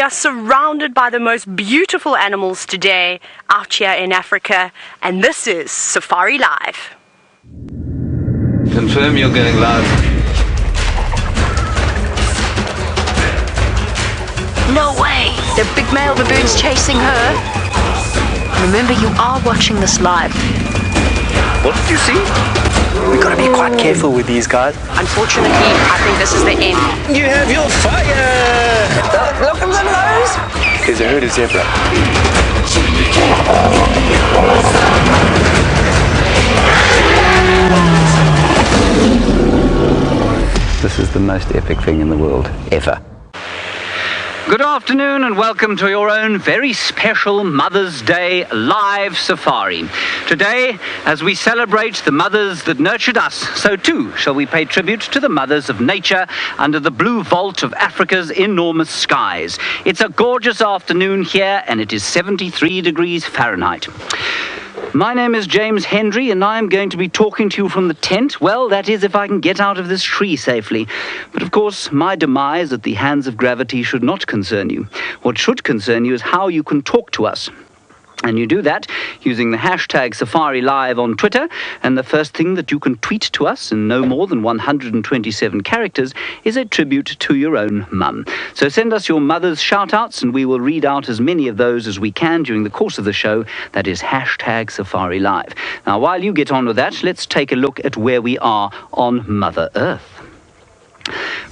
are surrounded by the most beautiful animals today out here in Africa, and this is Safari Live. Confirm you're going live. No way! The big male baboon's chasing her. Remember, you are watching this live. What did you see? We've got to be quite careful with these guys. Unfortunately, I think this is the end. You have your fire! Look at the nose! There's a herd of zebra. This is the most epic thing in the world, ever. Good afternoon and welcome to your own very special Mother's Day live safari. Today, as we celebrate the mothers that nurtured us, so too shall we pay tribute to the mothers of nature under the blue vault of Africa's enormous skies. It's a gorgeous afternoon here and it is 73 degrees Fahrenheit. My name is James Hendry and I'm going to be talking to you from the tent. Well, that is if I can get out of this tree safely. But of course, my demise at the hands of gravity should not concern you. What should concern you is how you can talk to us. And you do that using the hashtag Safari Live on Twitter. And the first thing that you can tweet to us in no more than 127 characters is a tribute to your own mum. So send us your mother's shout-outs and we will read out as many of those as we can during the course of the show. That is hashtag Safari Live. Now, while you get on with that, let's take a look at where we are on Mother Earth.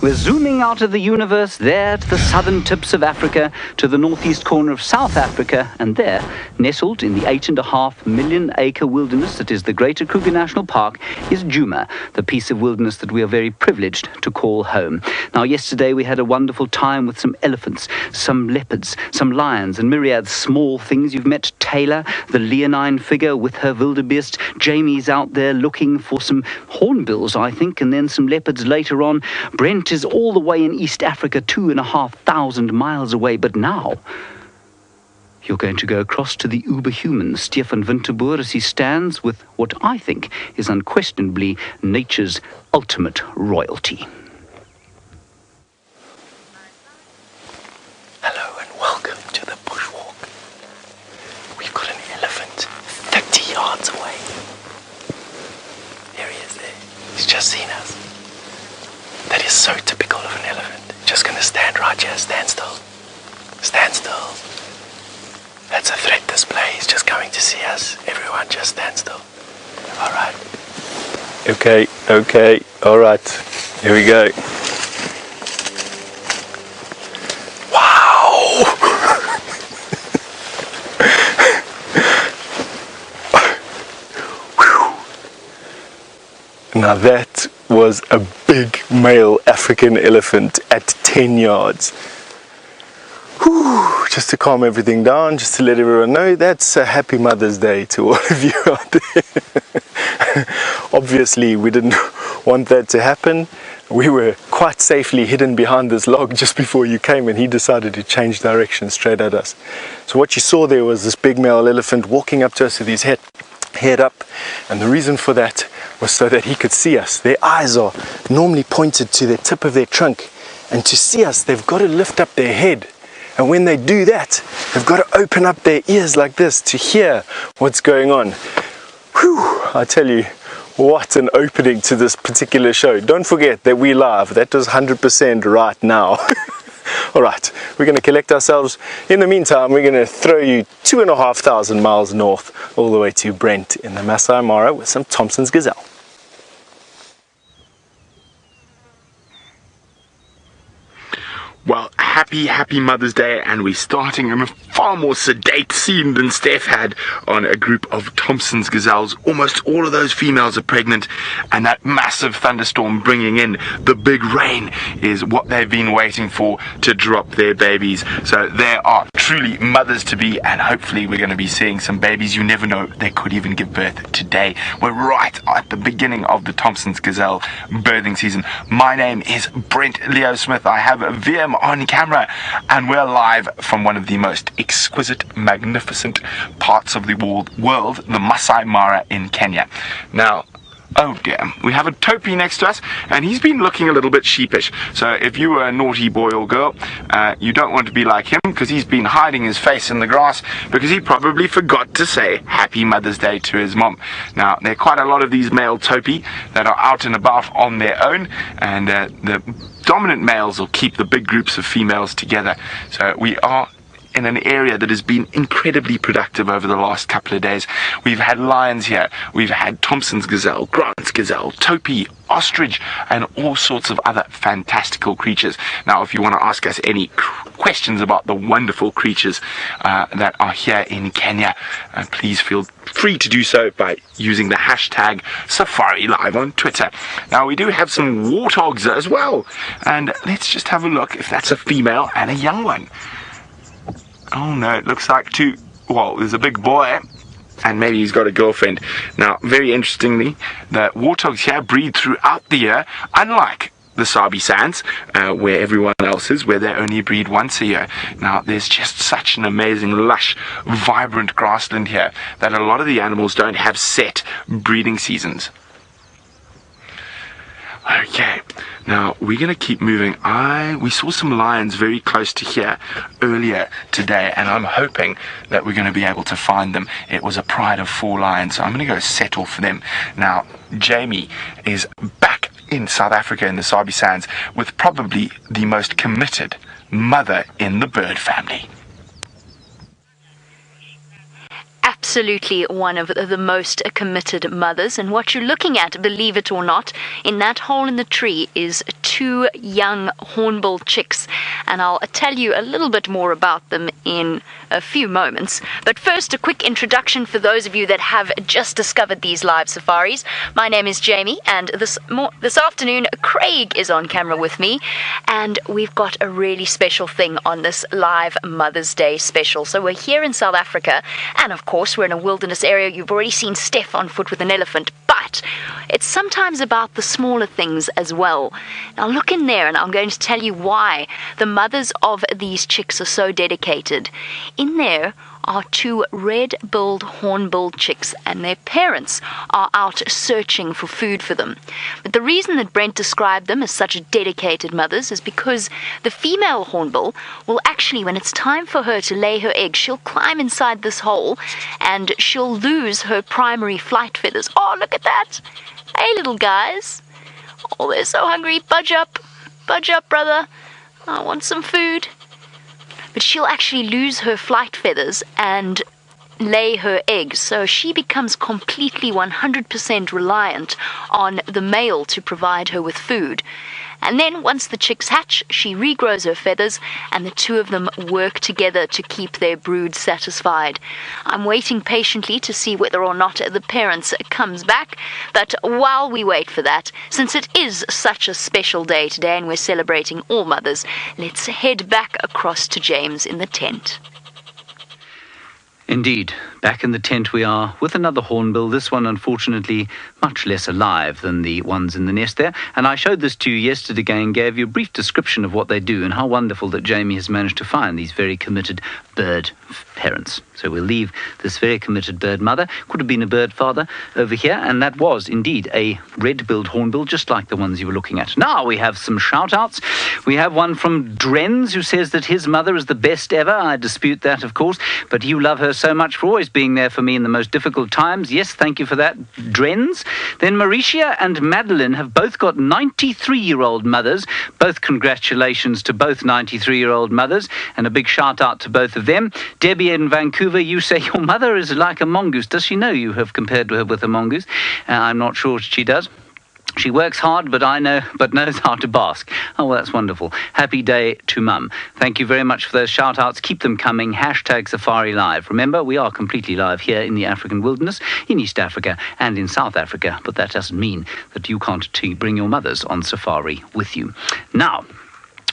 We're zooming out of the universe there to the southern tips of Africa, to the northeast corner of South Africa, and there, nestled in the 8.5 million acre wilderness that is the Greater Kruger National Park, is Djuma, the piece of wilderness that we are very privileged to call home. Now, yesterday we had a wonderful time with some elephants, some leopards, some lions, and myriad small things. You've met Taylor, the leonine figure with her wildebeest. Jamie's out there looking for some hornbills, I think, and then some leopards later on. Brent is all the way in East Africa, 2,500 miles away, but now you're going to go across to the uber-human Stefan Winterboer as he stands with what I think is unquestionably nature's ultimate royalty. Hello and welcome to the bushwalk. We've got an elephant 30 yards away. There he is there. He's just seen us. That is so typical of an elephant. Just gonna stand right here, stand still. Stand still. That's a threat display. He's just coming to see us. Everyone just stand still. Alright. Okay, alright. Here we go. Wow! Now that was a big male African elephant at 10 yards. Whew, just to calm everything down, just to let everyone know, that's a happy Mother's Day to all of you out there. Obviously, we didn't want that to happen. We were quite safely hidden behind this log just before you came and he decided to change direction straight at us. So what you saw there was this big male elephant walking up to us with his head up, and the reason for that was so that he could see us. Their eyes are normally pointed to the tip of their trunk, and to see us they've got to lift up their head, and when they do that they've got to open up their ears like this to hear what's going on. Whew, I tell you, what an opening to this particular show. Don't forget that we live. That was 100% right now. Alright, we're going to collect ourselves. In the meantime, we're going to throw you 2,500 miles north all the way to Brent in the Masai Mara with some Thompson's gazelle. Well, happy Mother's Day, and we're starting in a far more sedate scene than Steph had on a group of Thompson's gazelles. Almost all of those females are pregnant, and that massive thunderstorm bringing in the big rain is what they've been waiting for to drop their babies. So they are truly mothers to be, and hopefully we're going to be seeing some babies. You never know, they could even give birth today. We're right at the beginning of the Thompson's gazelle birthing season. My name is Brent Leo Smith. I have a VM on camera, and we're live from one of the most exquisite, magnificent parts of the world, the Masai Mara in Kenya. Now, Oh dear, we have a topi next to us, and he's been looking a little bit sheepish. So if you were a naughty boy or girl, you don't want to be like him, because he's been hiding his face in the grass because he probably forgot to say Happy Mother's Day to his mom. Now, there are quite a lot of these male topi that are out and about on their own, and the dominant males will keep the big groups of females together. So we are in an area that has been incredibly productive over the last couple of days. We've had lions here, we've had Thompson's gazelle, Grant's gazelle, topi, ostrich, and all sorts of other fantastical creatures. Now, if you want to ask us any questions about the wonderful creatures that are here in Kenya, please feel free to do so by using the hashtag Safari Live on Twitter. Now, we do have some warthogs as well, and let's just have a look if that's a female and a young one. Oh no, it looks like two. Well, there's a big boy, and maybe he's got a girlfriend. Now, very interestingly, the warthogs here breed throughout the year, unlike the Sabi Sands, where everyone else is, where they only breed once a year. Now, there's just such an amazing, lush, vibrant grassland here that a lot of the animals don't have set breeding seasons. Okay, now we're going to keep moving. We saw some lions very close to here earlier today, and I'm hoping that we're going to be able to find them. It was a pride of 4 lions, so I'm going to go settle for them. Now, Jamie is back in South Africa in the Sabi Sands with probably the most committed mother in the bird family. Absolutely one of the most committed mothers, and what you're looking at, believe it or not, in that hole in the tree is 2 young hornbill chicks, and I'll tell you a little bit more about them in a few moments. But first, a quick introduction for those of you that have just discovered these live safaris. My name is Jamie, and this afternoon Craig is on camera with me, and we've got a really special thing on this live Mother's Day special. So we're here in South Africa, and of course we're in a wilderness area. You've already seen Steph on foot with an elephant, but it's sometimes about the smaller things as well. Now look in there, and I'm going to tell you why the mothers of these chicks are so dedicated. In there are 2 red-billed hornbill chicks, and their parents are out searching for food for them. But the reason that Brent described them as such dedicated mothers is because the female hornbill will actually, when it's time for her to lay her egg, she'll climb inside this hole and she'll lose her primary flight feathers. Oh, look at that! Hey, little guys! Oh, they're so hungry. Budge up, brother. I want some food. But she'll actually lose her flight feathers and lay her eggs, so she becomes completely 100% reliant on the male to provide her with food. And then once the chicks hatch, she regrows her feathers, and the 2 of them work together to keep their brood satisfied. I'm waiting patiently to see whether or not the parents comes back, but while we wait for that, since it is such a special day today and we're celebrating all mothers, let's head back across to James in the tent. Indeed, back in the tent we are with another hornbill, this one unfortunately much less alive than the ones in the nest there. And I showed this to you yesterday and gave you a brief description of what they do and how wonderful that Jamie has managed to find these very committed bird parents. So we'll leave this very committed bird mother, could have been a bird father, over here, and that was indeed a red-billed hornbill, just like the ones you were looking at. Now we have some shout-outs. We have one from Drenz, who says that his mother is the best ever. I dispute that, of course, but you love her so much for always being there for me in the most difficult times. Yes, thank you for that, Drenz. Then Mauricia and Madeline have both got 93-year-old mothers. Both congratulations to both 93-year-old mothers, and a big shout-out to both of them. Debbie in Vancouver, you say your mother is like a mongoose. Does she know you have compared her with a mongoose? I'm not sure she does. She works hard, but knows how to bask. Oh, well, that's wonderful. Happy day to Mum. Thank you very much for those shout-outs. Keep them coming. Hashtag Safari Live. Remember, we are completely live here in the African wilderness, in East Africa and in South Africa, but that doesn't mean that you can't bring your mothers on safari with you. Now,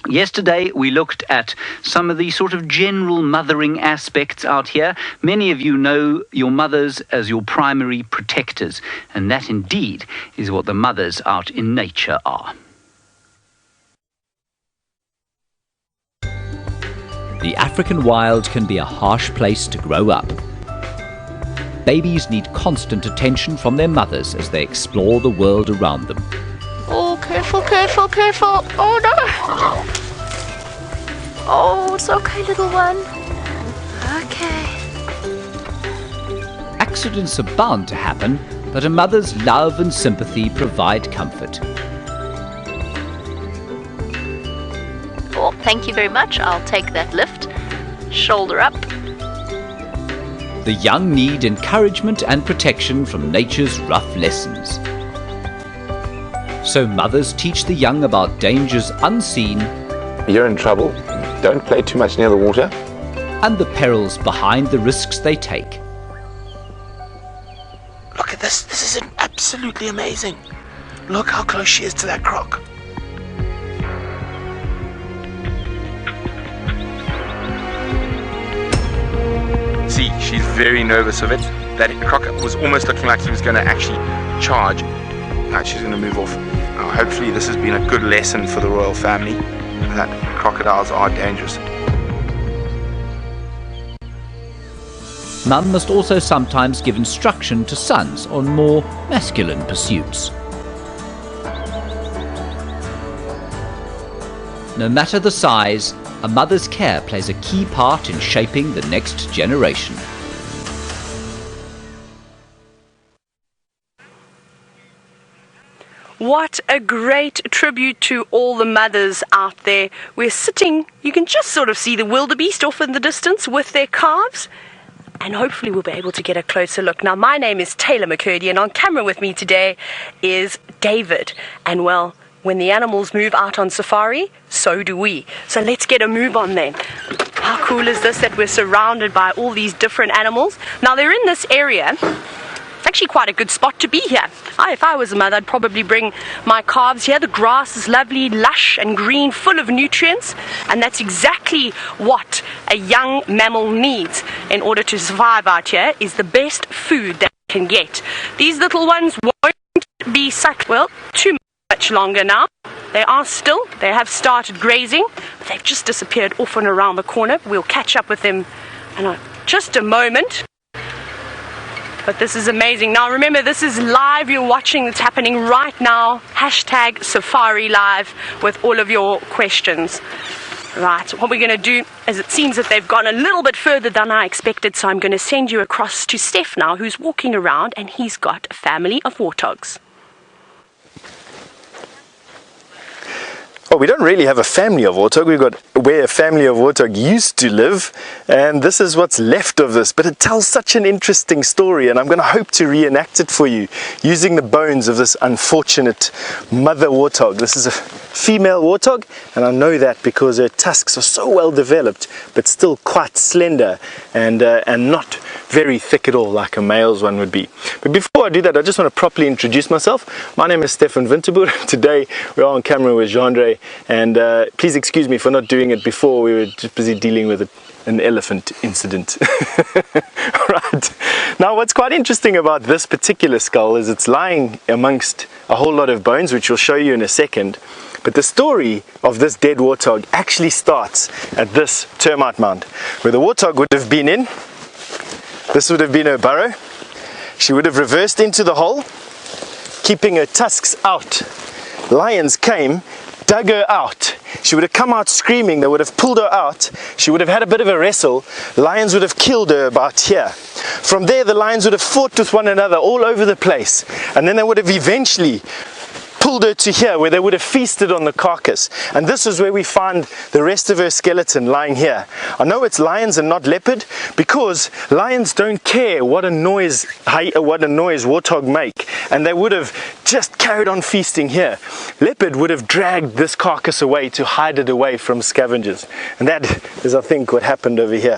yesterday, we looked at some of the sort of general mothering aspects out here. Many of you know your mothers as your primary protectors, and that indeed is what the mothers out in nature are. The African wild can be a harsh place to grow up. babies need constant attention from their mothers as they explore the world around them. Oh, careful, careful, careful. Oh, no. Oh, it's okay, little one. Okay. Accidents are bound to happen, but a mother's love and sympathy provide comfort. Oh, thank you very much. I'll take that lift. Shoulder up. The young need encouragement and protection from nature's rough lessons. So mothers teach the young about dangers unseen You're in trouble. Don't play too much near the water. and the perils behind the risks they take. Look at this. This is absolutely amazing. Look how close she is to that croc. See, she's very nervous of it. That croc was almost looking like he was going to actually charge. Now she's going to move off. Now, hopefully this has been a good lesson for the royal family, that crocodiles are dangerous. Mum must also sometimes give instruction to sons on more masculine pursuits. No matter the size, a mother's care plays a key part in shaping the next generation. What a great tribute to all the mothers out there. We're sitting, you can just sort of see the wildebeest off in the distance with their calves. And hopefully we'll be able to get a closer look. Now, my name is Taylor McCurdy, and on camera with me today is David. And well, when the animals move out on safari, so do we. So let's get a move on then. How cool is this that we're surrounded by all these different animals? Now, they're in this area. It's actually quite a good spot to be here. If I was a mother, I'd probably bring my calves here. The grass is lovely, lush and green, full of nutrients, and that's exactly what a young mammal needs in order to survive out here, is the best food that they can get. These little ones won't be sucked, well, too much longer now. They have started grazing, but they've just disappeared off and around the corner. We'll catch up with them in just a moment. But this is amazing. Now remember, this is live. You're watching. It's happening right now. Hashtag Safari Live with all of your questions. Right, what we're going to do is, it seems that they've gone a little bit further than I expected, so I'm going to send you across to Steph now, who's walking around, and he's got a family of warthogs. Well, we don't really have a family of warthog. We've got where a family of warthog used to live, and this is what's left of this. But it tells such an interesting story, and I'm going to hope to reenact it for you using the bones of this unfortunate mother warthog. This is a female warthog, and I know that because her tusks are so well developed, but still quite slender and not very thick at all like a male's one would be. But before I do that, I just want to properly introduce myself. My name is Stefan Winterboer. Today we're on camera with Jean-Andre, and please excuse me for not doing it before. We were just busy dealing with an elephant incident. Right. Now what's quite interesting about this particular skull is it's lying amongst a whole lot of bones, which we'll show you in a second. But the story of this dead warthog actually starts at this termite mound, where the warthog would have been in. This would have been her burrow. She would have reversed into the hole, keeping her tusks out. Lions came, dug her out. She would have come out screaming. They would have pulled her out. She would have had a bit of a wrestle. Lions would have killed her about here. From there, the lions would have fought with one another all over the place. And then they would have eventually pulled her to here, where they would have feasted on the carcass. And this is where we find the rest of her skeleton lying here. I know it's lions and not leopard, because lions don't care what a noise warthog make, and they would have just carried on feasting here. Leopard would have dragged this carcass away to hide it away from scavengers, and that is, I think, what happened over here.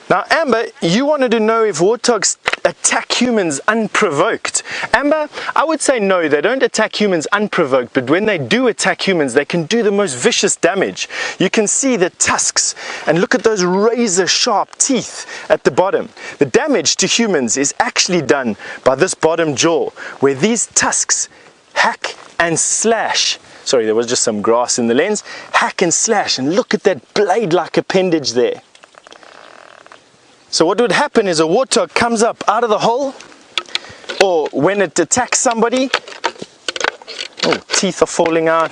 Now, Amber, you wanted to know if warthogs attack humans unprovoked. Amber, I would say no, they don't attack humans unprovoked, but when they do attack humans, they can do the most vicious damage. You can see the tusks, and look at those razor sharp teeth at the bottom. The damage to humans is actually done by this bottom jaw, where these tusks hack and slash. Sorry, there was just some grass in the lens. Hack and slash, and look at that blade-like appendage there. So what would happen is a warthog comes up out of the hole, or when it attacks somebody, oh, teeth are falling out.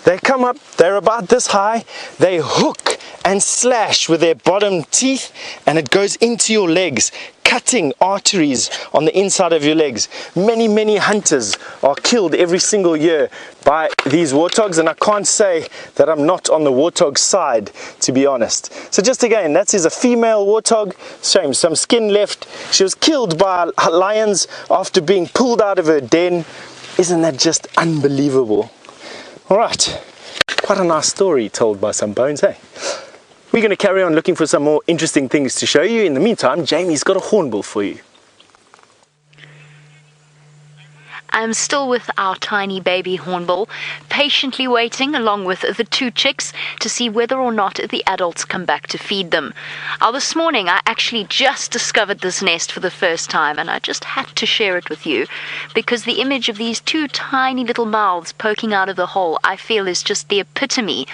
They come up, they're about this high, they hook and slash with their bottom teeth, and it goes into your legs, cutting arteries on the inside of your legs. Many hunters are killed every single year by these warthogs, and I can't say that I'm not on the warthog side, to be honest. So just again, that is a female warthog. Shame, some skin left. She was killed by lions after being pulled out of her den. Isn't that just unbelievable? Alright, quite a nice story told by some bones, hey? We're going to carry on looking for some more interesting things to show you. In the meantime, Jamie's got a hornbill for you. I'm still with our tiny baby hornbill, patiently waiting along with the 2 chicks to see whether or not the adults come back to feed them. This morning I actually just discovered this nest for the first time, and I just had to share it with you because the image of these 2 tiny little mouths poking out of the hole I feel is just the epitome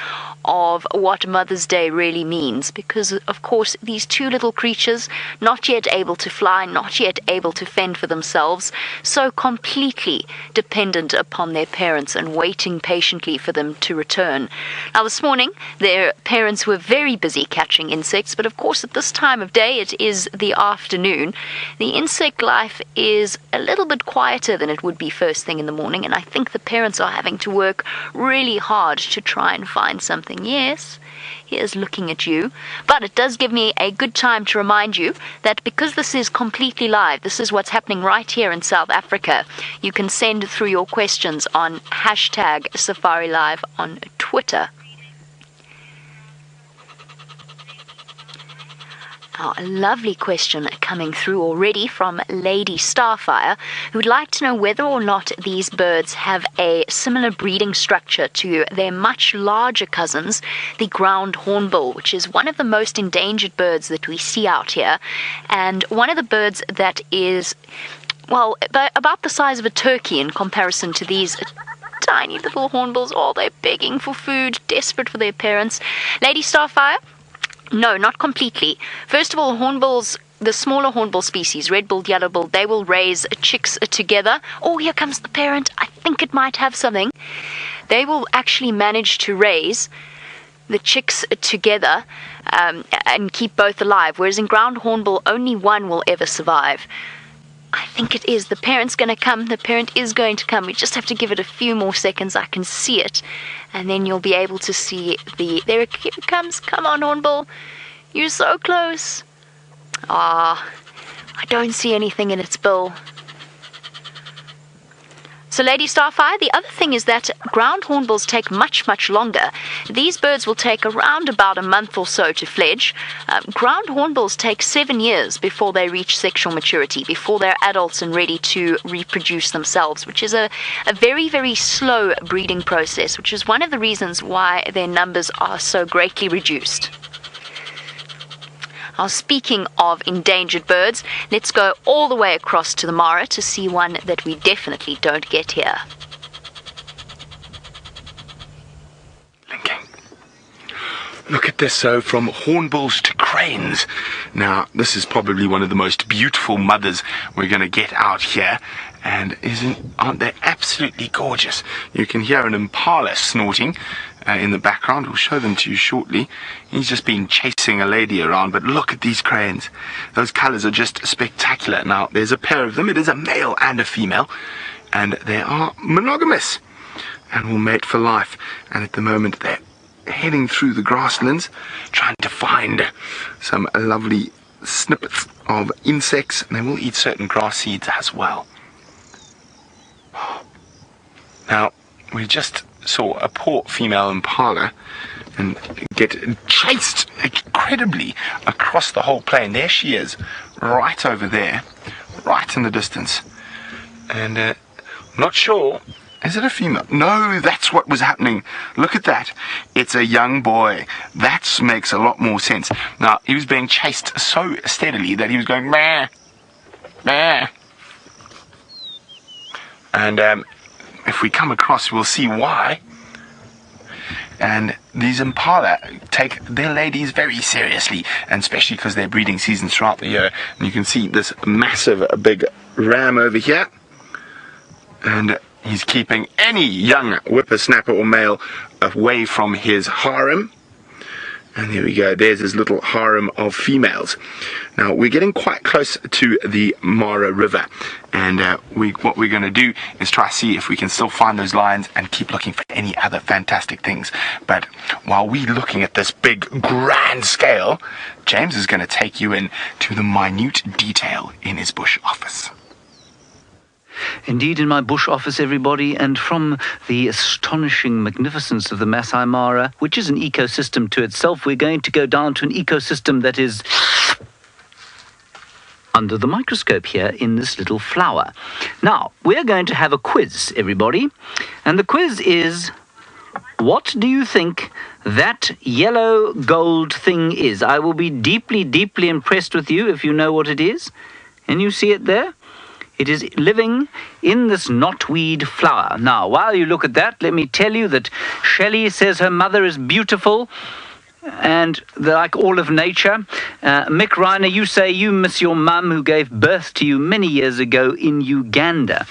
of what Mother's Day really means, because of course these 2 little creatures, not yet able to fly, not yet able to fend for themselves, so completely dependent upon their parents and waiting patiently for them to return. Now this morning their parents were very busy catching insects, but of course at this time of day, it is the afternoon, the insect life is a little bit quieter than it would be first thing in the morning, and I think the parents are having to work really hard to try and find something. Yes, here's looking at you. But it does give me a good time to remind you that because this is completely live, this is what's happening right here in South Africa, you can send through your questions on #SafariLive on Twitter. A lovely question coming through already from Lady Starfire, who would like to know whether or not these birds have a similar breeding structure to their much larger cousins, the ground hornbill, which is one of the most endangered birds that we see out here, and one of the birds that is, well, about the size of a turkey in comparison to these tiny little hornbills. Oh, they're begging for food, desperate for their parents. Lady Starfire? No, not completely. First of all, hornbills, the smaller hornbill species, red-billed, yellow-billed, they will raise chicks together. Oh, here comes the parent. I think it might have something. They will actually manage to raise the chicks together and keep both alive, whereas in ground hornbill, only one will ever survive. I think it is. The parent's going to come. The parent is going to come. We just have to give it a few more seconds. I can see it. And then you'll be able to see there it comes. Come on, hornbill. You're so close. I don't see anything in its bill. So, Lady Starfire, the other thing is that ground hornbills take much longer. These birds will take around about a month or so to fledge. Ground hornbills take 7 years before they reach sexual maturity, before they're adults and ready to reproduce themselves, which is a very slow breeding process, which is one of the reasons why their numbers are so greatly reduced. Now, speaking of endangered birds, let's go all the way across to the Mara to see one that we definitely don't get here. Linking. Look at this, so from hornbills to cranes. Now, this is probably one of the most beautiful mothers we're going to get out here. And aren't they absolutely gorgeous? You can hear an impala snorting in the background. We'll show them to you shortly. He's just been chasing a lady around, but look at these cranes. Those colours are just spectacular. Now, there's a pair of them. It is a male and a female, and they are monogamous and will mate for life. And at the moment, they're heading through the grasslands, trying to find some lovely snippets of insects, and they will eat certain grass seeds as well. Now, we just saw a poor female impala and get chased incredibly across the whole plain. There she is, right over there, right in the distance. And I'm not sure, is it a female? No, that's what was happening. Look at that. It's a young boy. That makes a lot more sense. Now, he was being chased so steadily that he was going, meh, meh. And if we come across, we'll see why. And these impala take their ladies very seriously, and especially because they're breeding seasons throughout the year. And you can see this massive big ram over here, and he's keeping any young whippersnapper or male away from his harem. And there we go, there's his little harem of females. Now, we're getting quite close to the Mara River, and what we're going to do is try to see if we can still find those lions and keep looking for any other fantastic things. But while we're looking at this big, grand scale, James is going to take you in to the minute detail in his bush office. Indeed, in my bush office, everybody, and from the astonishing magnificence of the Masai Mara, which is an ecosystem to itself, we're going to go down to an ecosystem that is under the microscope here in this little flower. Now, we're going to have a quiz, everybody, and the quiz is, what do you think that yellow gold thing is? I will be deeply, deeply impressed with you if you know what it is. And you see it there? It is living in this knotweed flower. Now, while you look at that, let me tell you that Shelley says her mother is beautiful, and like all of nature. Mick Reiner, you say you miss your mum who gave birth to you many years ago in Uganda.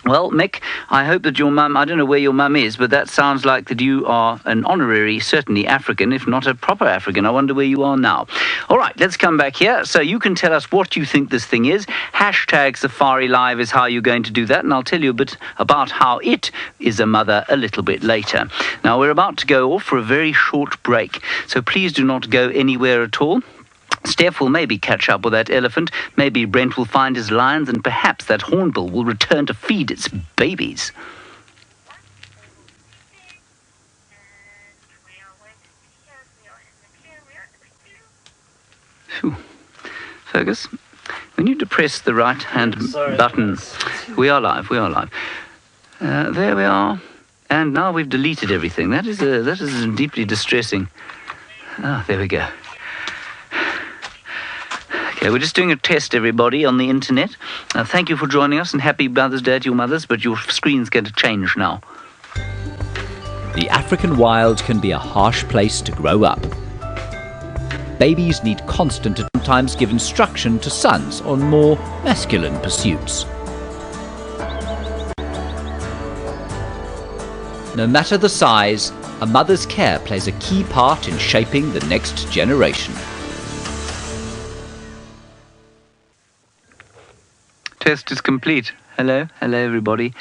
Well, Mick, I hope that your mum, I don't know where your mum is, but that sounds like that you are an honorary, certainly African, if not a proper African. I wonder where you are now. All right, let's come back here. So you can tell us what you think this thing is. Hashtag Safari Live is how you're going to do that, and I'll tell you a bit about how it is a mother a little bit later. Now, we're about to go off for a very short break, so please do not go anywhere at all. Steph will maybe catch up with that elephant, maybe Brent will find his lions, and perhaps that hornbill will return to feed its babies. Phew. Fergus, we need to press the right-hand button. We are live, we are live. There we are. And now we've deleted everything. That is deeply distressing. Ah, there we go. Okay, we're just doing a test, everybody, on the internet. Thank you for joining us, and happy Mother's Day to your mothers, but your screen's going to change now. The African wild can be a harsh place to grow up. Babies need constant and sometimes give instruction to sons on more masculine pursuits. No matter the size, a mother's care plays a key part in shaping the next generation. Test is complete. Hello everybody.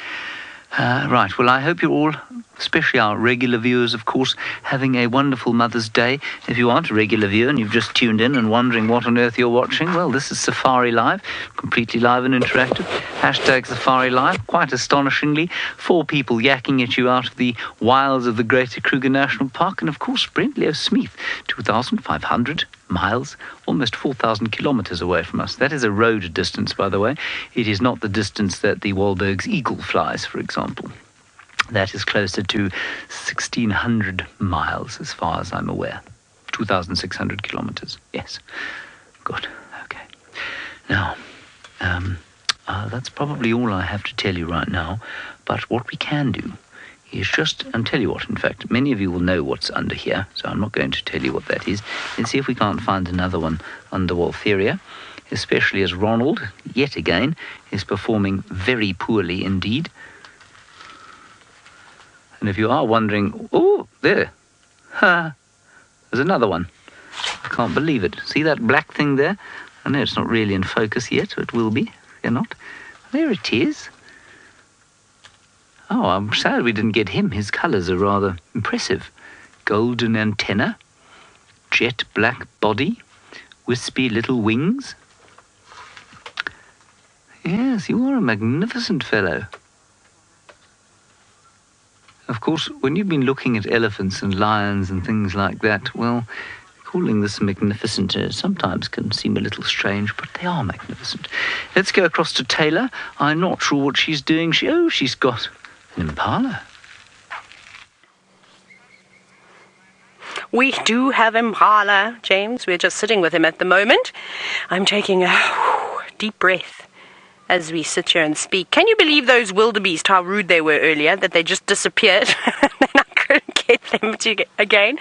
Right, well, I hope you're all, especially our regular viewers, of course, having a wonderful Mother's Day. If you aren't a regular viewer and you've just tuned in and wondering what on earth you're watching, well, this is Safari Live, completely live and interactive. Hashtag Safari Live, quite astonishingly. 4 people yakking at you out of the wilds of the Greater Kruger National Park. And, of course, Brent Leo Smith, 2,500 miles, almost 4,000 kilometers away from us. That is a road distance, by the way. It is not the distance that the Wahlberg's eagle flies, for example. That is closer to 1,600 miles, as far as I'm aware. 2,600 kilometers. Yes. Good. Okay. Now, that's probably all I have to tell you right now. But what we can do is just, and tell you what, in fact, many of you will know what's under here, so I'm not going to tell you what that is. Let's see if we can't find another one under Waltheria, especially as Ronald, yet again, is performing very poorly indeed. And if you are wondering, oh, there, ha, there's another one. I can't believe it. See that black thing there? I know it's not really in focus yet, but it will be. You're not. There it is. Oh, I'm sad we didn't get him. His colours are rather impressive. Golden antenna, jet black body, wispy little wings. Yes, you are a magnificent fellow. Of course, when you've been looking at elephants and lions and things like that, well, calling this magnificent sometimes can seem a little strange, but they are magnificent. Let's go across to Taylor. I'm not sure what she's doing. She's got an impala. We do have impala, James. We're just sitting with him at the moment. I'm taking a deep breath as we sit here and speak. Can you believe those wildebeest, how rude they were earlier, that they just disappeared and I couldn't get get them again.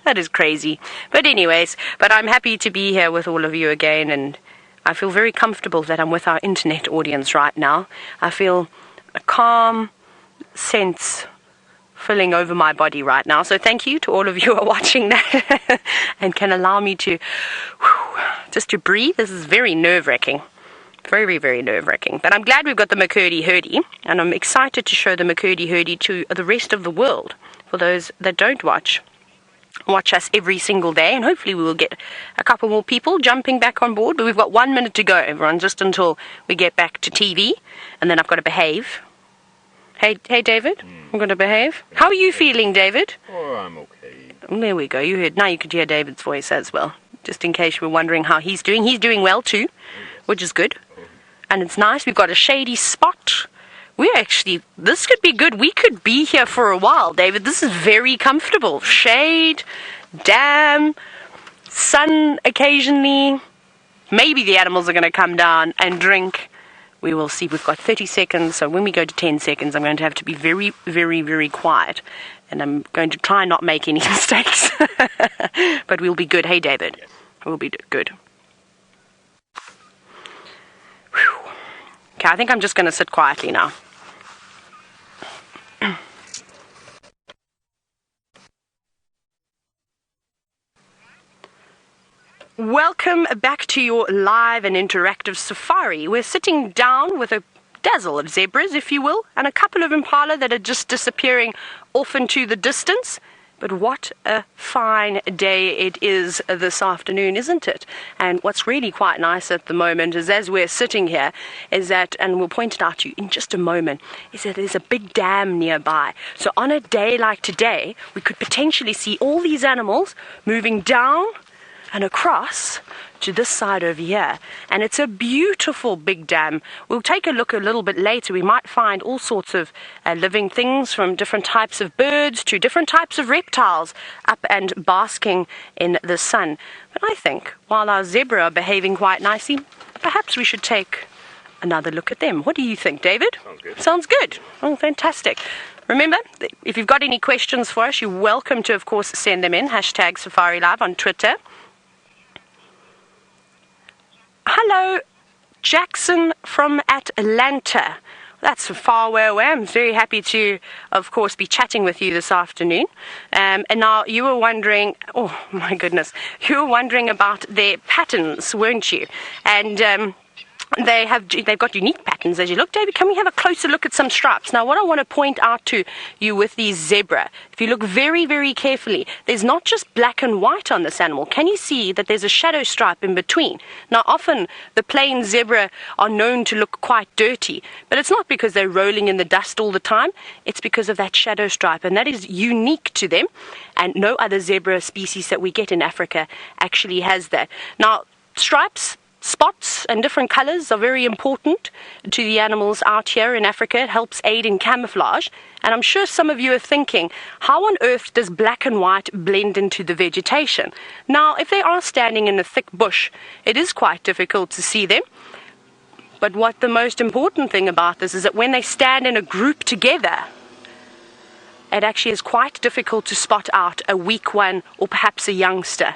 That is crazy. But anyways, I'm happy to be here with all of you again, and I feel very comfortable that I'm with our internet audience right now. I feel a calm sense filling over my body right now. So thank you to all of you who are watching that and can allow me to just to breathe. This is very nerve-wracking. Very, very nerve-wracking. But I'm glad we've got the McCurdy-Hurdy, and I'm excited to show the McCurdy-Hurdy to the rest of the world. For those that don't watch us every single day, and hopefully we will get a couple more people jumping back on board. But we've got 1 minute to go, everyone, just until we get back to TV, and then I've got to behave. Hey, David, I'm going to behave. How are you feeling, David? Oh, I'm okay. There we go. Now you could hear David's voice as well, just in case you were wondering how he's doing. He's doing well too, which is good. And it's nice. We've got a shady spot. This could be good. We could be here for a while, David. This is very comfortable. Shade, dam, sun occasionally. Maybe the animals are going to come down and drink. We will see. We've got 30 seconds, so when we go to 10 seconds, I'm going to have to be very, very, very quiet. And I'm going to try not make any mistakes. But we'll be good. Hey, David. We'll be good. Whew. Okay, I think I'm just going to sit quietly now. Welcome back to your live and interactive safari. We're sitting down with a dazzle of zebras, if you will, and a couple of impala that are just disappearing off into the distance. But what a fine day it is this afternoon, isn't it? And what's really quite nice at the moment is, as we're sitting here, is that, and we'll point it out to you in just a moment, is that there's a big dam nearby. So on a day like today, we could potentially see all these animals moving down and across to this side over here. And it's a beautiful big dam. We'll take a look a little bit later. We might find all sorts of living things, from different types of birds to different types of reptiles, up and basking in the sun. But I think while our zebra are behaving quite nicely, perhaps we should take another look at them. What do you think, David? Sounds good. Sounds good. Oh, fantastic. Remember, if you've got any questions for us, you're welcome to, of course, send them in. #SafariLive on Twitter. Hello, Jackson from Atlanta. That's far away. I'm very happy to, of course, be chatting with you this afternoon. And now you were wondering, oh my goodness, you were wondering about their patterns, weren't you? And they've got unique patterns as you look. David, can we have a closer look at some stripes? Now, what I want to point out to you with these zebra, if you look very, very carefully, there's not just black and white on this animal. Can you see that there's a shadow stripe in between? Now, often the plain zebra are known to look quite dirty, but it's not because they're rolling in the dust all the time. It's because of that shadow stripe, and that is unique to them, and no other zebra species that we get in Africa actually has that. Now, stripes, spots and different colors are very important to the animals out here in Africa. It helps aid in camouflage. And I'm sure some of you are thinking, how on earth does black and white blend into the vegetation? Now, if they are standing in a thick bush, it is quite difficult to see them. But what the most important thing about this is that when they stand in a group together, it actually is quite difficult to spot out a weak one or perhaps a youngster.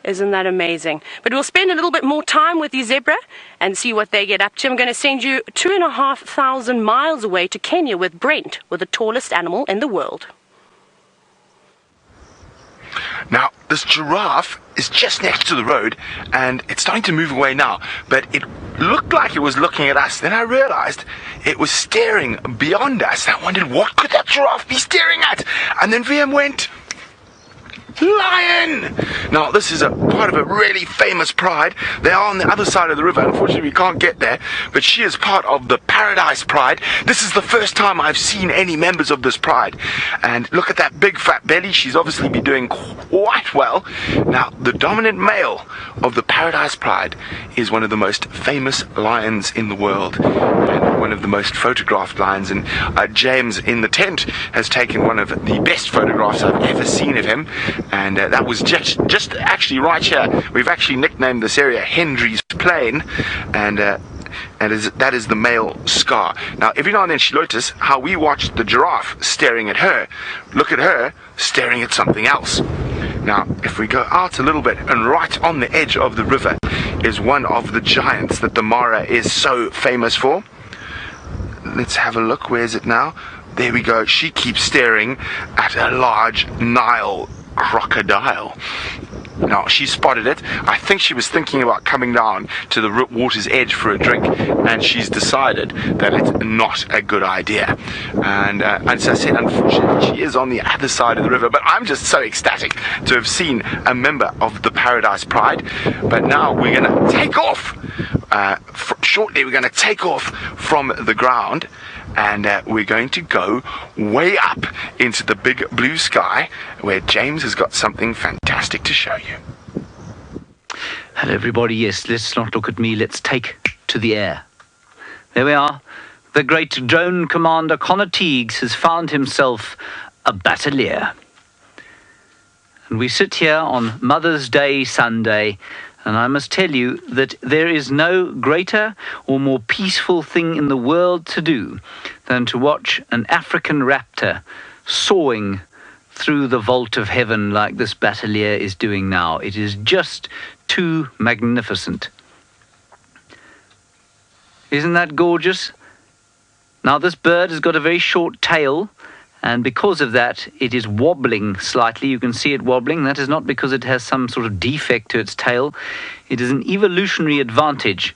Isn't that amazing? But we'll spend a little bit more time with the zebra and see what they get up to. I'm going to send you 2,500 miles away to Kenya with Brent, with the tallest animal in the world. Now, this giraffe is just next to the road, and it's starting to move away now, but it looked like it was looking at us. Then I realized it was staring beyond us. I wondered, what could that giraffe be staring at? And then VM went, lion! Now, this is a part of a really famous pride. They are on the other side of the river. Unfortunately, we can't get there, but she is part of the Paradise Pride. This is the first time I've seen any members of this pride. And look at that big fat belly. She's obviously been doing quite well. Now, the dominant male of the Paradise Pride is one of the most famous lions in the world, and one of the most photographed lions. And James in the tent has taken one of the best photographs I've ever seen of him. And that was just actually right here. We've actually nicknamed this area Hendry's Plain, and that is the male Scar. Now, every now and then she notices how we watch the giraffe staring at her. Look at her staring at something else. Now, if we go out a little bit, and right on the edge of the river is one of the giants that the Mara is so famous for. Let's have a look. Where is it now? There we go. She keeps staring at a large Nile crocodile. Now, she spotted it. I think she was thinking about coming down to the water's edge for a drink, and she's decided that it's not a good idea. And as I said, unfortunately, she is on the other side of the river, but I'm just so ecstatic to have seen a member of the Paradise Pride. But now we're going to take off. Shortly, we're going to take off from the ground, and we're going to go way up into the big blue sky, where James has got something fantastic to show you. Hello everybody, yes, let's not look at me, let's take to the air. There we are. The great drone commander Connor Teagues has found himself a batelier. And we sit here on Mother's Day Sunday, and I must tell you that there is no greater or more peaceful thing in the world to do than to watch an African raptor soaring through the vault of heaven like this batelier is doing now. It is just too magnificent. Isn't that gorgeous? Now, this bird has got a very short tail, and because of that, it is wobbling slightly. You can see it wobbling. That is not because it has some sort of defect to its tail. It is an evolutionary advantage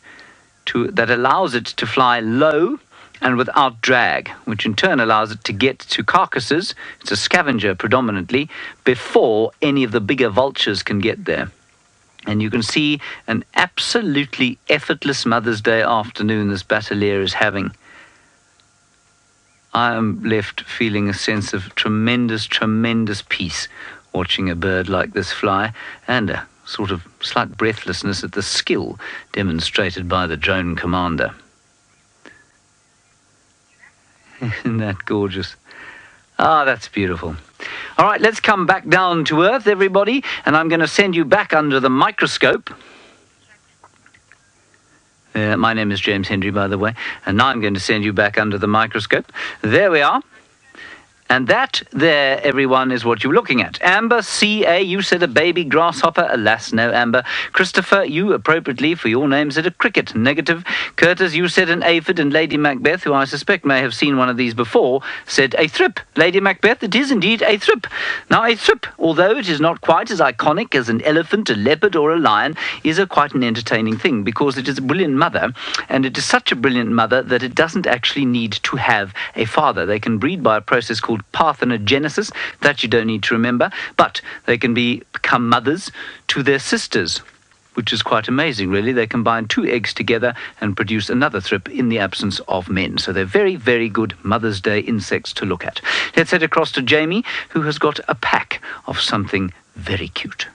that allows it to fly low and without drag, which in turn allows it to get to carcasses. It's a scavenger predominantly, before any of the bigger vultures can get there. And you can see an absolutely effortless Mother's Day afternoon this batelier is having. I am left feeling a sense of tremendous, tremendous peace watching a bird like this fly, and a sort of slight breathlessness at the skill demonstrated by the drone commander. Isn't that gorgeous? Ah, that's beautiful. All right, let's come back down to earth, everybody, and I'm going to send you back under the microscope. My name is James Hendry, by the way, and now I'm going to send you back under the microscope. There we are. And that there, everyone, is what you're looking at. Amber, C.A., you said a baby grasshopper. Alas, no, Amber. Christopher, you appropriately for your name said a cricket. Negative. Curtis, you said an aphid. And Lady Macbeth, who I suspect may have seen one of these before, said a thrip. Lady Macbeth, it is indeed a thrip. Now, a thrip, although it is not quite as iconic as an elephant, a leopard, or a lion, is quite an entertaining thing, because it is a brilliant mother, and it is such a brilliant mother that it doesn't actually need to have a father. They can breed by a process called parthenogenesis, that you don't need to remember, but they can become mothers to their sisters, which is quite amazing, really. They combine 2 eggs together and produce another thrip in the absence of men. So they're very, very good Mother's Day insects to look at. Let's head across to Jamie, who has got a pack of something very cute.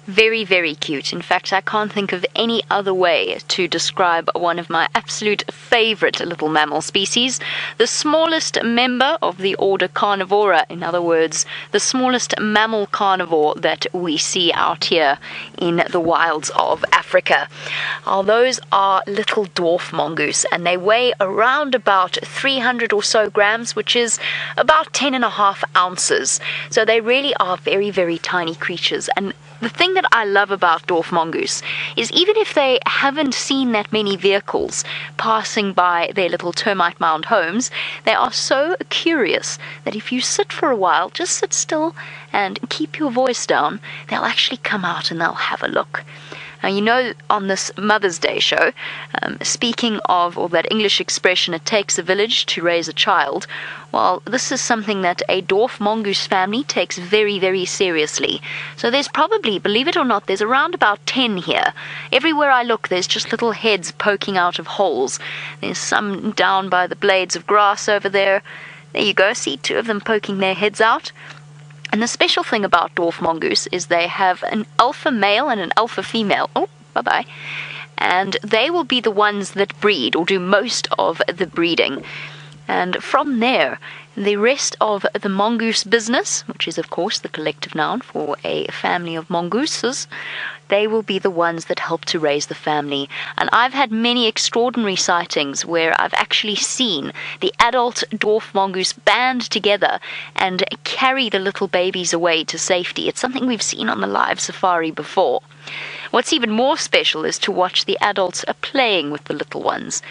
Very, very cute. In fact, I can't think of any other way to describe one of my absolute favorite little mammal species, the smallest member of the order Carnivora. In other words, the smallest mammal carnivore that we see out here in the wilds of Africa. Those are little dwarf mongoose, and they weigh around about 300 or so grams, which is about 10.5 ounces. So they really are very, very tiny creatures. And the thing that I love about dwarf mongoose is, even if they haven't seen that many vehicles passing by their little termite mound homes, they are so curious that if you sit for a while, just sit still and keep your voice down, they'll actually come out and they'll have a look. Now, you know, on this Mother's Day show, speaking of, or that English expression, it takes a village to raise a child, well, this is something that a dwarf mongoose family takes very, very seriously. So there's probably, believe it or not, there's around about 10 here. Everywhere I look, there's just little heads poking out of holes. There's some down by the blades of grass over there. There you go, see 2 of them poking their heads out. And the special thing about dwarf mongoose is they have an alpha male and an alpha female. Oh, bye-bye. And they will be the ones that breed, or do most of the breeding. And from there, the rest of the mongoose business, which is of course the collective noun for a family of mongooses, they will be the ones that help to raise the family. And I've had many extraordinary sightings where I've actually seen the adult dwarf mongoose band together and carry the little babies away to safety. It's something we've seen on the live safari before. What's even more special is to watch the adults playing with the little ones.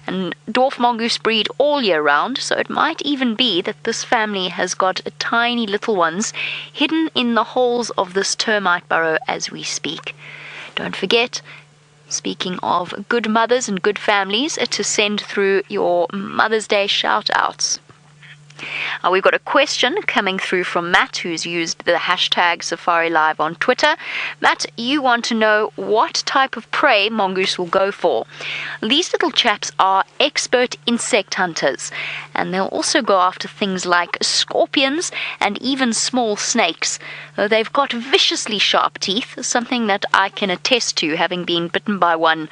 And dwarf mongoose breed all year round, so it might even be that this family has got tiny little ones hidden in the holes of this termite burrow as we speak. Don't forget, speaking of good mothers and good families, to send through your Mother's Day shout-outs. We've got a question coming through from Matt, who's used the hashtag Safari Live on Twitter. Matt, you want to know what type of prey mongoose will go for. These little chaps are expert insect hunters, and they'll also go after things like scorpions and even small snakes. They've got viciously sharp teeth, something that I can attest to, having been bitten by one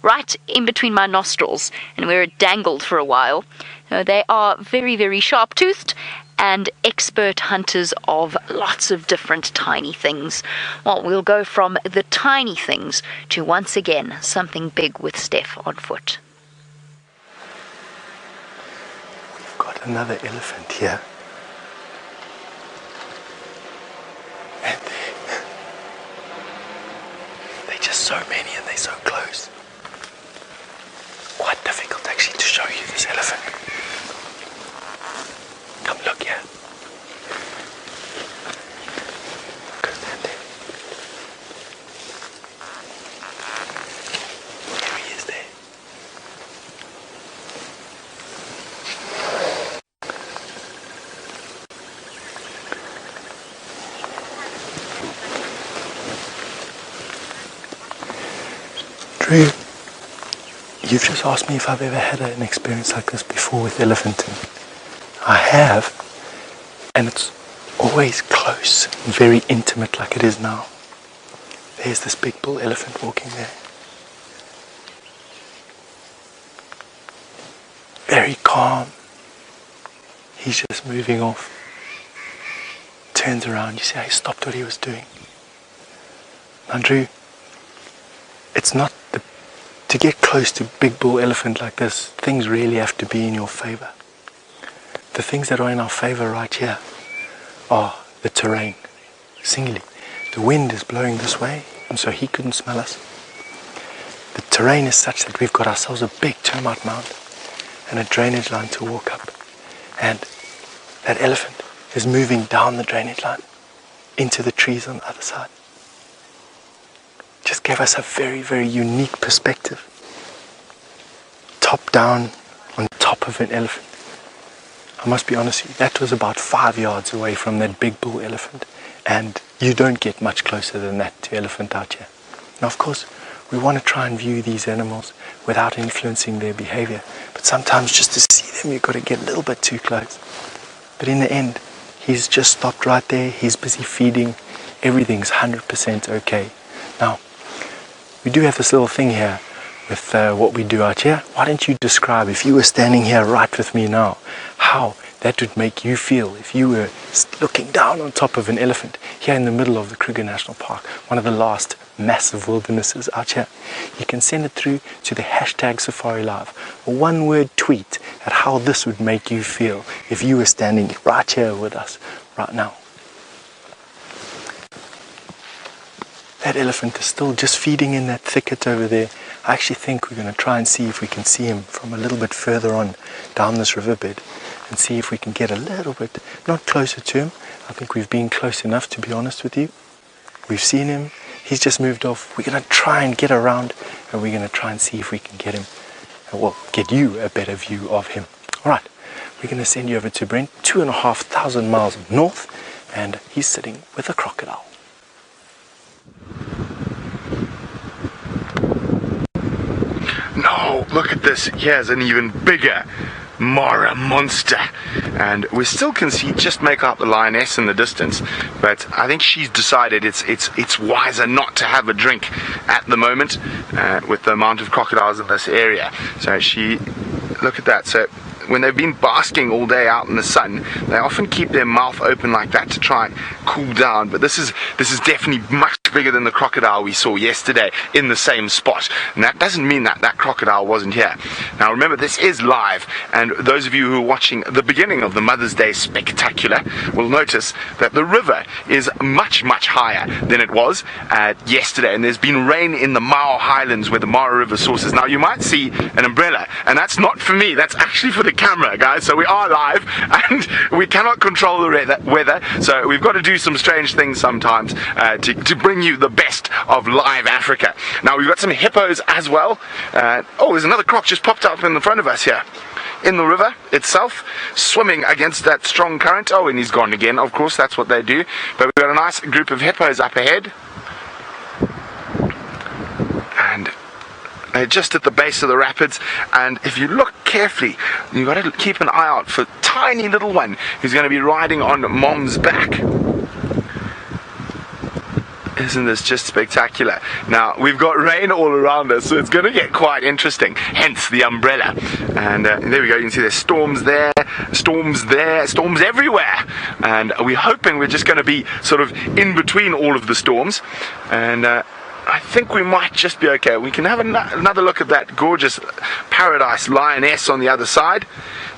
right in between my nostrils, and where it dangled for a while. They are very, very sharp-toothed and expert hunters of lots of different tiny things. Well, we'll go from the tiny things to, once again, something big with Steph on foot. We've got another elephant here. And they're just so many and they're so close. Quite difficult actually to show you this elephant. Come look here. Look at that there. There he is there. Drew, you've just asked me if I've ever had an experience like this before with elephanting. I have, and it's always close and very intimate like it is now. There's this big bull elephant walking there. Very calm. He's just moving off. Turns around, you see how he stopped what he was doing. Andrew, it's not to get close to big bull elephant like this, things really have to be in your favor. The things that are in our favor right here are the terrain. Singly, the wind is blowing this way, and so he couldn't smell us. The terrain is such that we've got ourselves a big termite mound and a drainage line to walk up. And that elephant is moving down the drainage line into the trees on the other side. Just gave us a very, very unique perspective. Top down on top of an elephant. I must be honest with you, that was about 5 yards away from that big bull elephant, and you don't get much closer than that to elephant out here. Now of course, we want to try and view these animals without influencing their behavior, but sometimes just to see them you've got to get a little bit too close. But in the end, he's just stopped right there, he's busy feeding, everything's 100% okay. Now, we do have this little thing here with what we do out here. Why don't you describe, if you were standing here right with me now, how that would make you feel if you were looking down on top of an elephant here in the middle of the Kruger National Park, one of the last massive wildernesses out here. You can send it through to the hashtag Safari Live, a one-word tweet at how this would make you feel if you were standing right here with us right now. That elephant is still just feeding in that thicket over there. I actually think we're going to try and see if we can see him from a little bit further on down this riverbed and see if we can get a little bit, not closer to him. I think we've been close enough, to be honest with you. We've seen him. He's just moved off. We're going to try and get around, and we're going to try and see if we can get him, well, get you a better view of him. All right, we're going to send you over to Brent, 2,500 miles north, and he's sitting with a crocodile. No, look at this. Here's an even bigger Mara monster. And we still can see, just make out the lioness in the distance, but I think she's decided it's wiser not to have a drink at the moment with the amount of crocodiles in this area. So she, look at that. So when they've been basking all day out in the sun, they often keep their mouth open like that to try and cool down. But this is definitely much bigger than the crocodile we saw yesterday in the same spot. And that doesn't mean that that crocodile wasn't here. Now remember, this is live, and those of you who are watching the beginning of the Mother's Day spectacular will notice that the river is much higher than it was yesterday, and there's been rain in the Mao Highlands where the Mara River sources. Now you might see an umbrella, and that's not for me, that's actually for the camera, guys. So we are live and we cannot control the weather, so we've got to do some strange things sometimes to bring you the best of live Africa. Now we've got some hippos as well. Oh, there's another croc just popped up in the front of us here in the river itself, swimming against that strong current. Oh, and he's gone again, of course, that's what they do. But we've got a nice group of hippos up ahead, and they're just at the base of the rapids. And if you look carefully, you've got to keep an eye out for tiny little one who's going to be riding on Mom's back. Isn't this just spectacular? Now, we've got rain all around us, so it's going to get quite interesting, hence the umbrella. And there we go, you can see there's storms there, storms everywhere. And we're hoping we're just going to be sort of in between all of the storms. And I think we might just be okay. We can have another look at that gorgeous paradise lioness on the other side.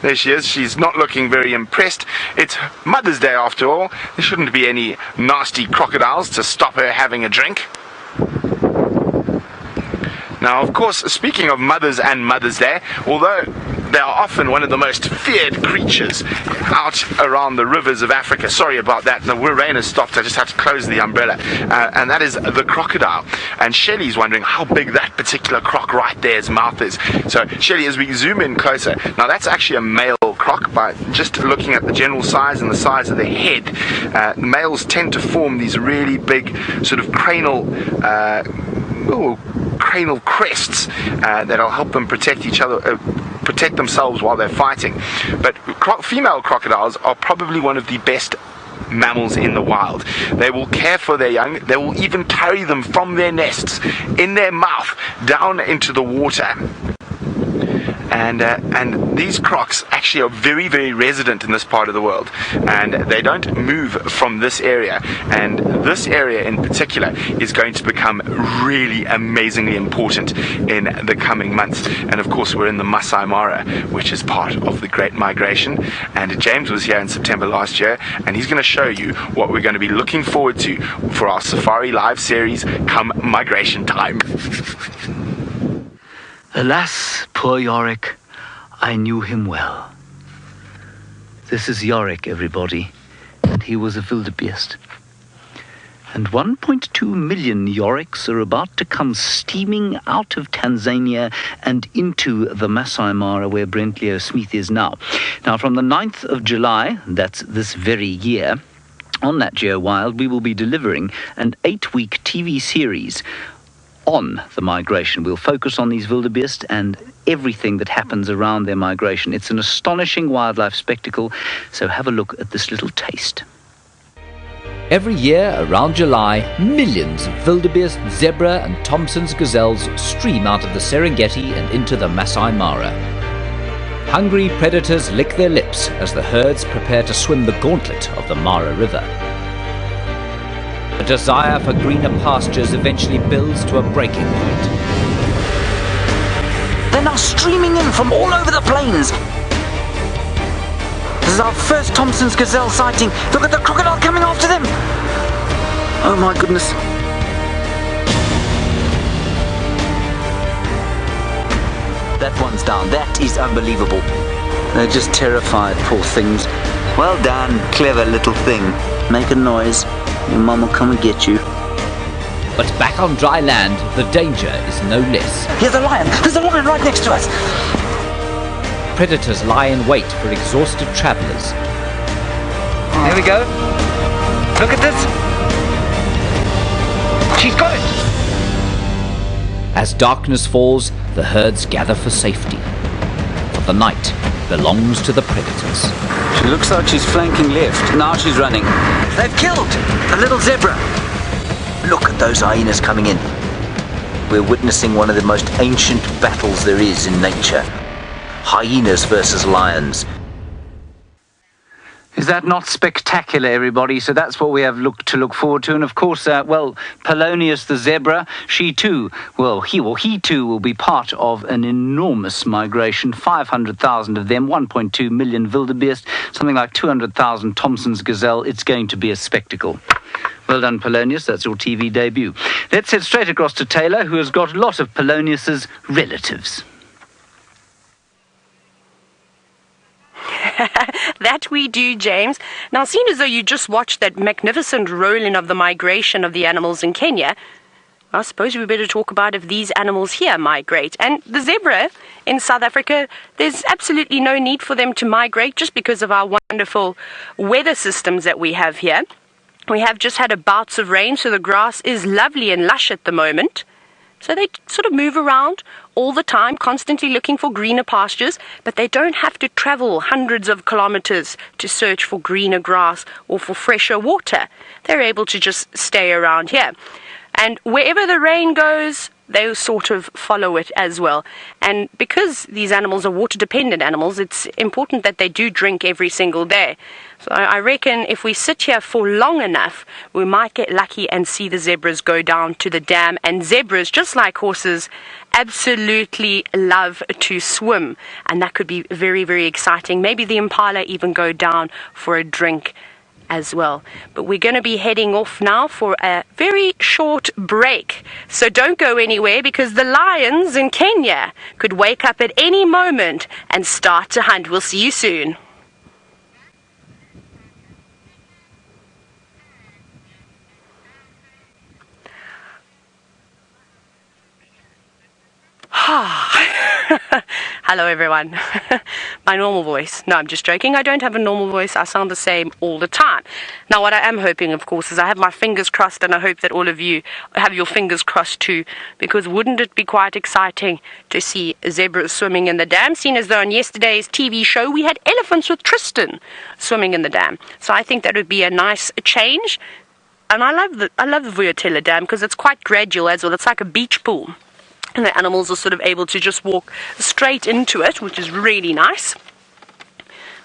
There she is. She's not looking very impressed. It's Mother's Day after all. There shouldn't be any nasty crocodiles to stop her having a drink. Now, of course, speaking of mothers and Mother's Day, although they are often one of the most feared creatures out around the rivers of Africa. Sorry about that, the rain has stopped, I just had to close the umbrella. And that is the crocodile. And Shelley's wondering how big that particular croc right there's mouth is. So, Shelley, as we zoom in closer, now that's actually a male croc, by just looking at the general size and the size of the head. Males tend to form these really big sort of cranial crests that'll help them protect each other, protect themselves while they're fighting. But female crocodiles are probably one of the best mammals in the wild. They will care for their young. They will even carry them from their nests in their mouth down into the water. And these crocs actually are very resident in this part of the world, and they don't move from this area. And this area in particular is going to become really amazingly important in the coming months. And of course, we're in the Masai Mara, which is part of the Great Migration. And James was here in September last year, and he's going to show you what we're going to be looking forward to for our Safari Live series come migration time. Alas, poor Yorick, I knew him well. This is Yorick, everybody, and he was a wildebeest. And 1.2 million Yoricks are about to come steaming out of Tanzania and into the Masai Mara, where Brent Leo Smith is now. Now, from the 9th of July, that's this very year, on Nat.Geo Wild, we will be delivering an 8-week TV series on the migration. We'll focus on these wildebeest and everything that happens around their migration. It's an astonishing wildlife spectacle, so have a look at this little taste. Every year, around July, millions of wildebeest, zebra and Thompson's gazelles stream out of the Serengeti and into the Masai Mara. Hungry predators lick their lips as the herds prepare to swim the gauntlet of the Mara River. A desire for greener pastures eventually builds to a breaking point. They're now streaming in from all over the plains. This is our first Thompson's gazelle sighting. Look at the crocodile coming after them. Oh my goodness. That one's down. That is unbelievable. They're just terrified, poor things. Well done, clever little thing. Make a noise. Your mum will come and get you. But back on dry land, the danger is no less. Here's a lion! There's a lion right next to us! Predators lie in wait for exhausted travellers. There we go. Look at this. She's got it. As darkness falls, the herds gather for safety. For the night belongs to the predators. She looks like she's flanking left. Now she's running. They've killed a little zebra. Look at those hyenas coming in. We're witnessing one of the most ancient battles there is in nature. hyenas versus lions. Is that not spectacular, everybody? So that's what we have to look forward to. And of course, Polonius the zebra, he too will be part of an enormous migration. 500,000 of them, 1.2 million wildebeest, something like 200,000 Thompson's gazelle. It's going to be a spectacle. Well done, Polonius. That's your TV debut. Let's head straight across to Taylor, who has got a lot of Polonius's relatives. That we do, James. Now, seeing as though you just watched that magnificent rolling of the migration of the animals in Kenya, I suppose we better talk about if these animals here migrate. And the zebra in South Africa, there's absolutely no need for them to migrate just because of our wonderful weather systems that we have here. We have just had a bouts of rain, so the grass is lovely and lush at the moment. So they sort of move around all the time, constantly looking for greener pastures, but they don't have to travel hundreds of kilometers to search for greener grass or for fresher water. They're able to just stay around here. And wherever the rain goes, they sort of follow it as well. And because these animals are water-dependent animals, it's important that they do drink every single day. So I reckon if we sit here for long enough, we might get lucky and see the zebras go down to the dam. And zebras, just like horses, absolutely love to swim. And that could be very, very exciting. Maybe the impala even go down for a drink as well. But we're going to be heading off now for a very short break. So don't go anywhere, because the lions in Kenya could wake up at any moment and start to hunt. We'll see you soon. Hello everyone. My normal voice. No, I'm just joking. I don't have a normal voice. I sound the same all the time. Now what I am hoping, of course, is I have my fingers crossed, and I hope that all of you have your fingers crossed too, because wouldn't it be quite exciting to see zebras swimming in the dam, seen as though on yesterday's TV show we had elephants with Tristan swimming in the dam. So I think that would be a nice change. And I love the Vuyatela Dam because it's quite gradual as well. It's like a beach pool. And the animals are sort of able to just walk straight into it, which is really nice.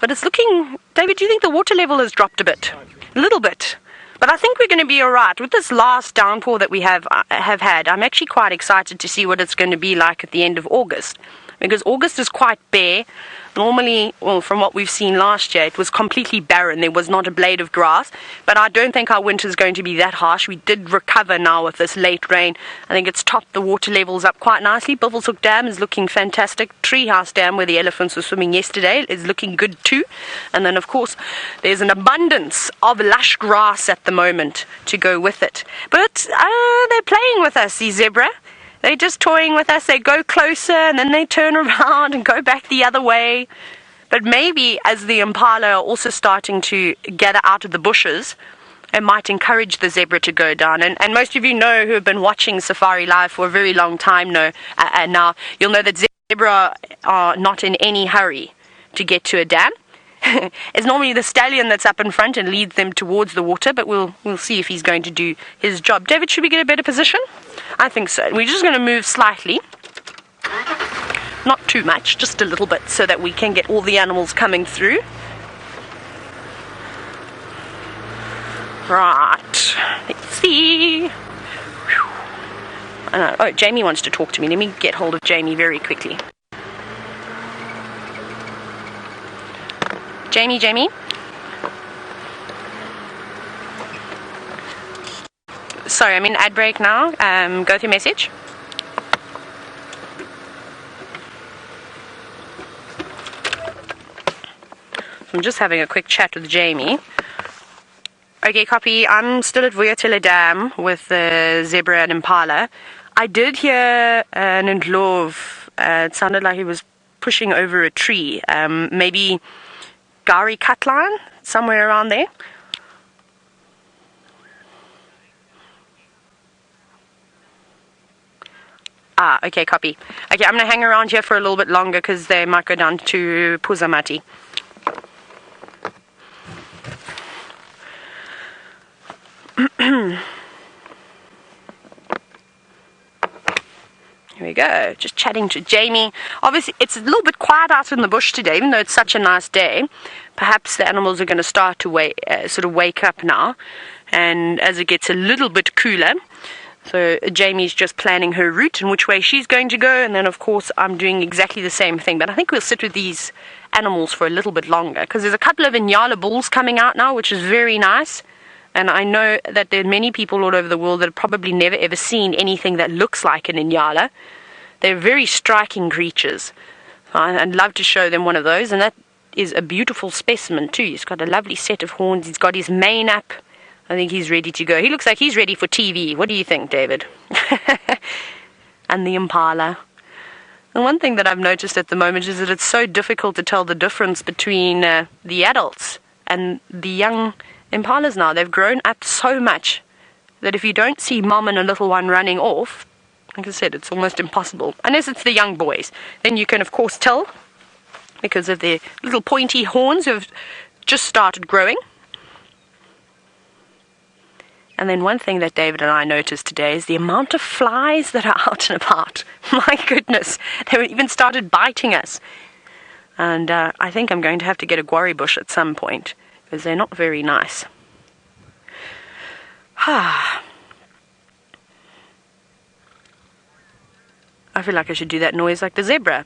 But it's looking... David, do you think the water level has dropped a bit? A little bit. But I think we're going to be all right. With this last downpour that we have had, I'm actually quite excited to see what it's going to be like at the end of August. Because August is quite bare. Normally, well, from what we've seen last year, it was completely barren. There was not a blade of grass. But I don't think our winter is going to be that harsh. We did recover now with this late rain. I think it's topped the water levels up quite nicely. Buffelshoek Dam is looking fantastic. Treehouse Dam, where the elephants were swimming yesterday, is looking good too. And then, of course, there's an abundance of lush grass at the moment to go with it. But they're playing with us, these zebra. They're just toying with us. They go closer and then they turn around and go back the other way. But maybe as the impala are also starting to gather out of the bushes, it might encourage the zebra to go down. And most of you know, who have been watching Safari Live for a very long time now, you'll know that zebra are not in any hurry to get to a dam. It's normally the stallion that's up in front and leads them towards the water, but we'll see if he's going to do his job. David, should we get a better position? I think so. We're just going to move slightly. Not too much, just a little bit, so that we can get all the animals coming through. Right. Let's see. Oh, Jamie wants to talk to me. Let me get hold of Jamie very quickly. Jamie? Sorry, I'm in ad break now. Go through message. I'm just having a quick chat with Jamie. Okay, copy. I'm still at Vuyatela Dam with the zebra and impala. I did hear an ndlov. It sounded like he was pushing over a tree. Maybe Gari Cutline, somewhere around there. Okay, copy. Okay, I'm going to hang around here for a little bit longer because they might go down to Puzamati. Here we you go. Just chatting to Jamie. Obviously, it's a little bit quiet out in the bush today, even though it's such a nice day. Perhaps the animals are going to start to wake up now, and as it gets a little bit cooler. So Jamie's just planning her route and which way she's going to go, and then of course I'm doing exactly the same thing. But I think we'll sit with these animals for a little bit longer, because there's a couple of Inyala bulls coming out now, which is very nice. And I know that there are many people all over the world that have probably never ever seen anything that looks like an Inyala. They're very striking creatures. I'd love to show them one of those, and that is a beautiful specimen too. He's got a lovely set of horns. He's got his mane up. I think he's ready to go. He looks like he's ready for TV. What do you think, David? And the impala. And one thing that I've noticed at the moment is that it's so difficult to tell the difference between the adults and the young impalas now. They've grown up so much that if you don't see mom and a little one running off, like I said, it's almost impossible. Unless it's the young boys. Then you can, of course, tell because of their little pointy horns who have just started growing. And then one thing that David and I noticed today is the amount of flies that are out and about. My goodness, they even started biting us. And I think I'm going to have to get a guarri bush at some point, because they're not very nice. I feel like I should do that noise like the zebra.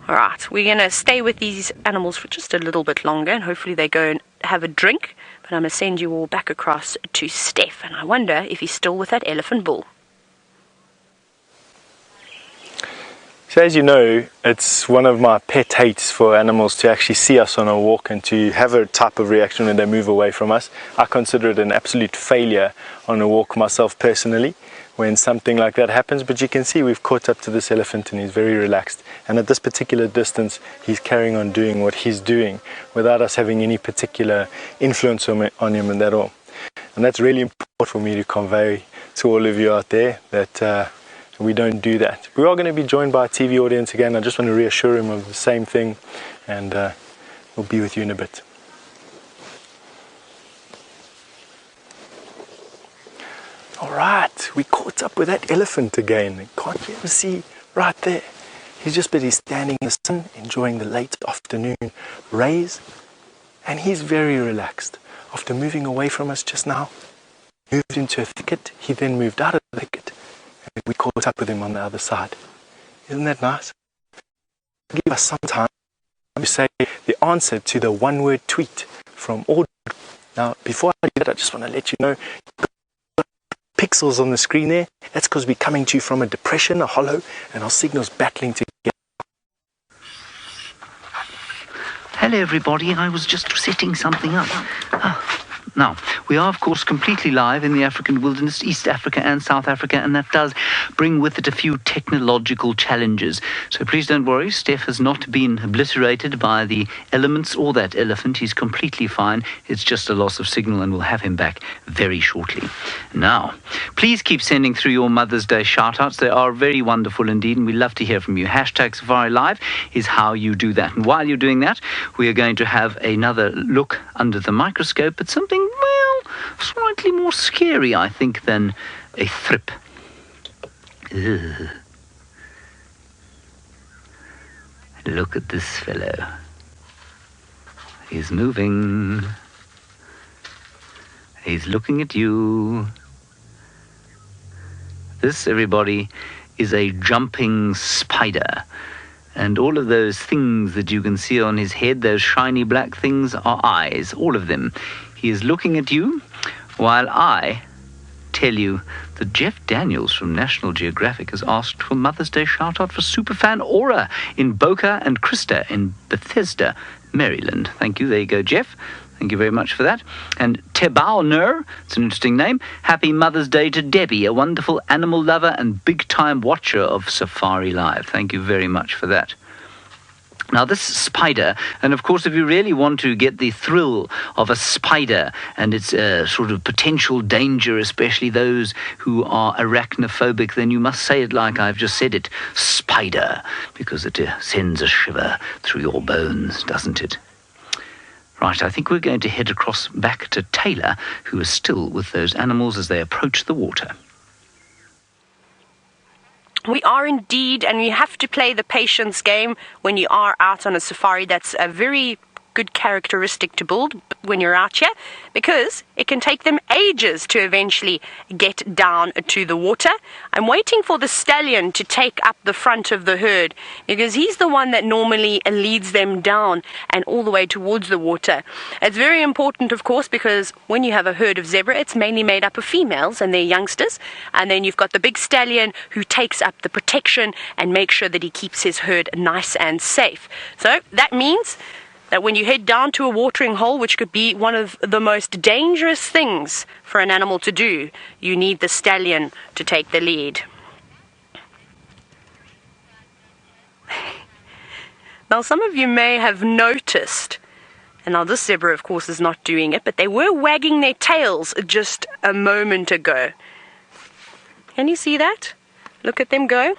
Alright, we're going to stay with these animals for just a little bit longer, and hopefully they go and have a drink. But I'm going to send you all back across to Steph, and I wonder if he's still with that elephant bull. So as you know, it's one of my pet hates for animals to actually see us on a walk and to have a type of reaction when they move away from us. I consider it an absolute failure on a walk myself personally when something like that happens, but you can see we've caught up to this elephant and he's very relaxed, and at this particular distance he's carrying on doing what he's doing without us having any particular influence on him and that all. And that's really important for me to convey to all of you out there, that we don't do that. We are going to be joined by a TV audience again. I just want to reassure him of the same thing, and we'll be with you in a bit. Alright, we caught up with that elephant again. Can't you ever see right there? He's just busy standing in the sun, enjoying the late afternoon rays, and he's very relaxed. After moving away from us just now, moved into a thicket, he then moved out of the thicket, and we caught up with him on the other side. Isn't that nice? Give us some time to say the answer to the one-word tweet from Audrey. Now, before I do that, I just want to let you know, pixels on the screen there, that's because we're coming to you from a depression, a hollow, and our signals battling together. Hello everybody, I was just setting something up. Now, we are of course completely live in the African wilderness, East Africa and South Africa, and that does bring with it a few technological challenges. So please don't worry, Steph has not been obliterated by the elements or that elephant. He's completely fine. It's just a loss of signal, and we'll have him back very shortly. Now, please keep sending through your Mother's Day shout-outs. They are very wonderful indeed, and we love to hear from you. Hashtag Safari Live is how you do that. And while you're doing that, we are going to have another look under the microscope at something, well, slightly more scary, I think, than a thrip. Ugh. Look at this fellow. He's moving. He's looking at you. This, everybody, is a jumping spider. And all of those things that you can see on his head, those shiny black things, are eyes, all of them. He is looking at you while I tell you that Jeff Daniels from National Geographic has asked for Mother's Day shout-out for superfan Aura in Boca and Krista in Bethesda, Maryland. Thank you. There you go, Jeff. Thank you very much for that. And Tebauner, it's an interesting name. Happy Mother's Day to Debbie, a wonderful animal lover and big-time watcher of Safari Live. Thank you very much for that. Now, this spider, and of course, if you really want to get the thrill of a spider and its sort of potential danger, especially those who are arachnophobic, then you must say it like I've just said it, spider, because it sends a shiver through your bones, doesn't it? Right, I think we're going to head across back to Taylor, who is still with those animals as they approach the water. We are indeed, and you have to play the patience game when you are out on a safari. That's a very good characteristic to build when you're out here, because it can take them ages to eventually get down to the water. I'm waiting for the stallion to take up the front of the herd, because he's the one that normally leads them down and all the way towards the water. It's very important, of course, because when you have a herd of zebra, it's mainly made up of females and their youngsters, and then you've got the big stallion who takes up the protection and makes sure that he keeps his herd nice and safe. So that means that when you head down to a watering hole, which could be one of the most dangerous things for an animal to do, you need the stallion to take the lead. Now, some of you may have noticed, and now this zebra, of course, is not doing it, but they were wagging their tails just a moment ago. Can you see that? Look at them go.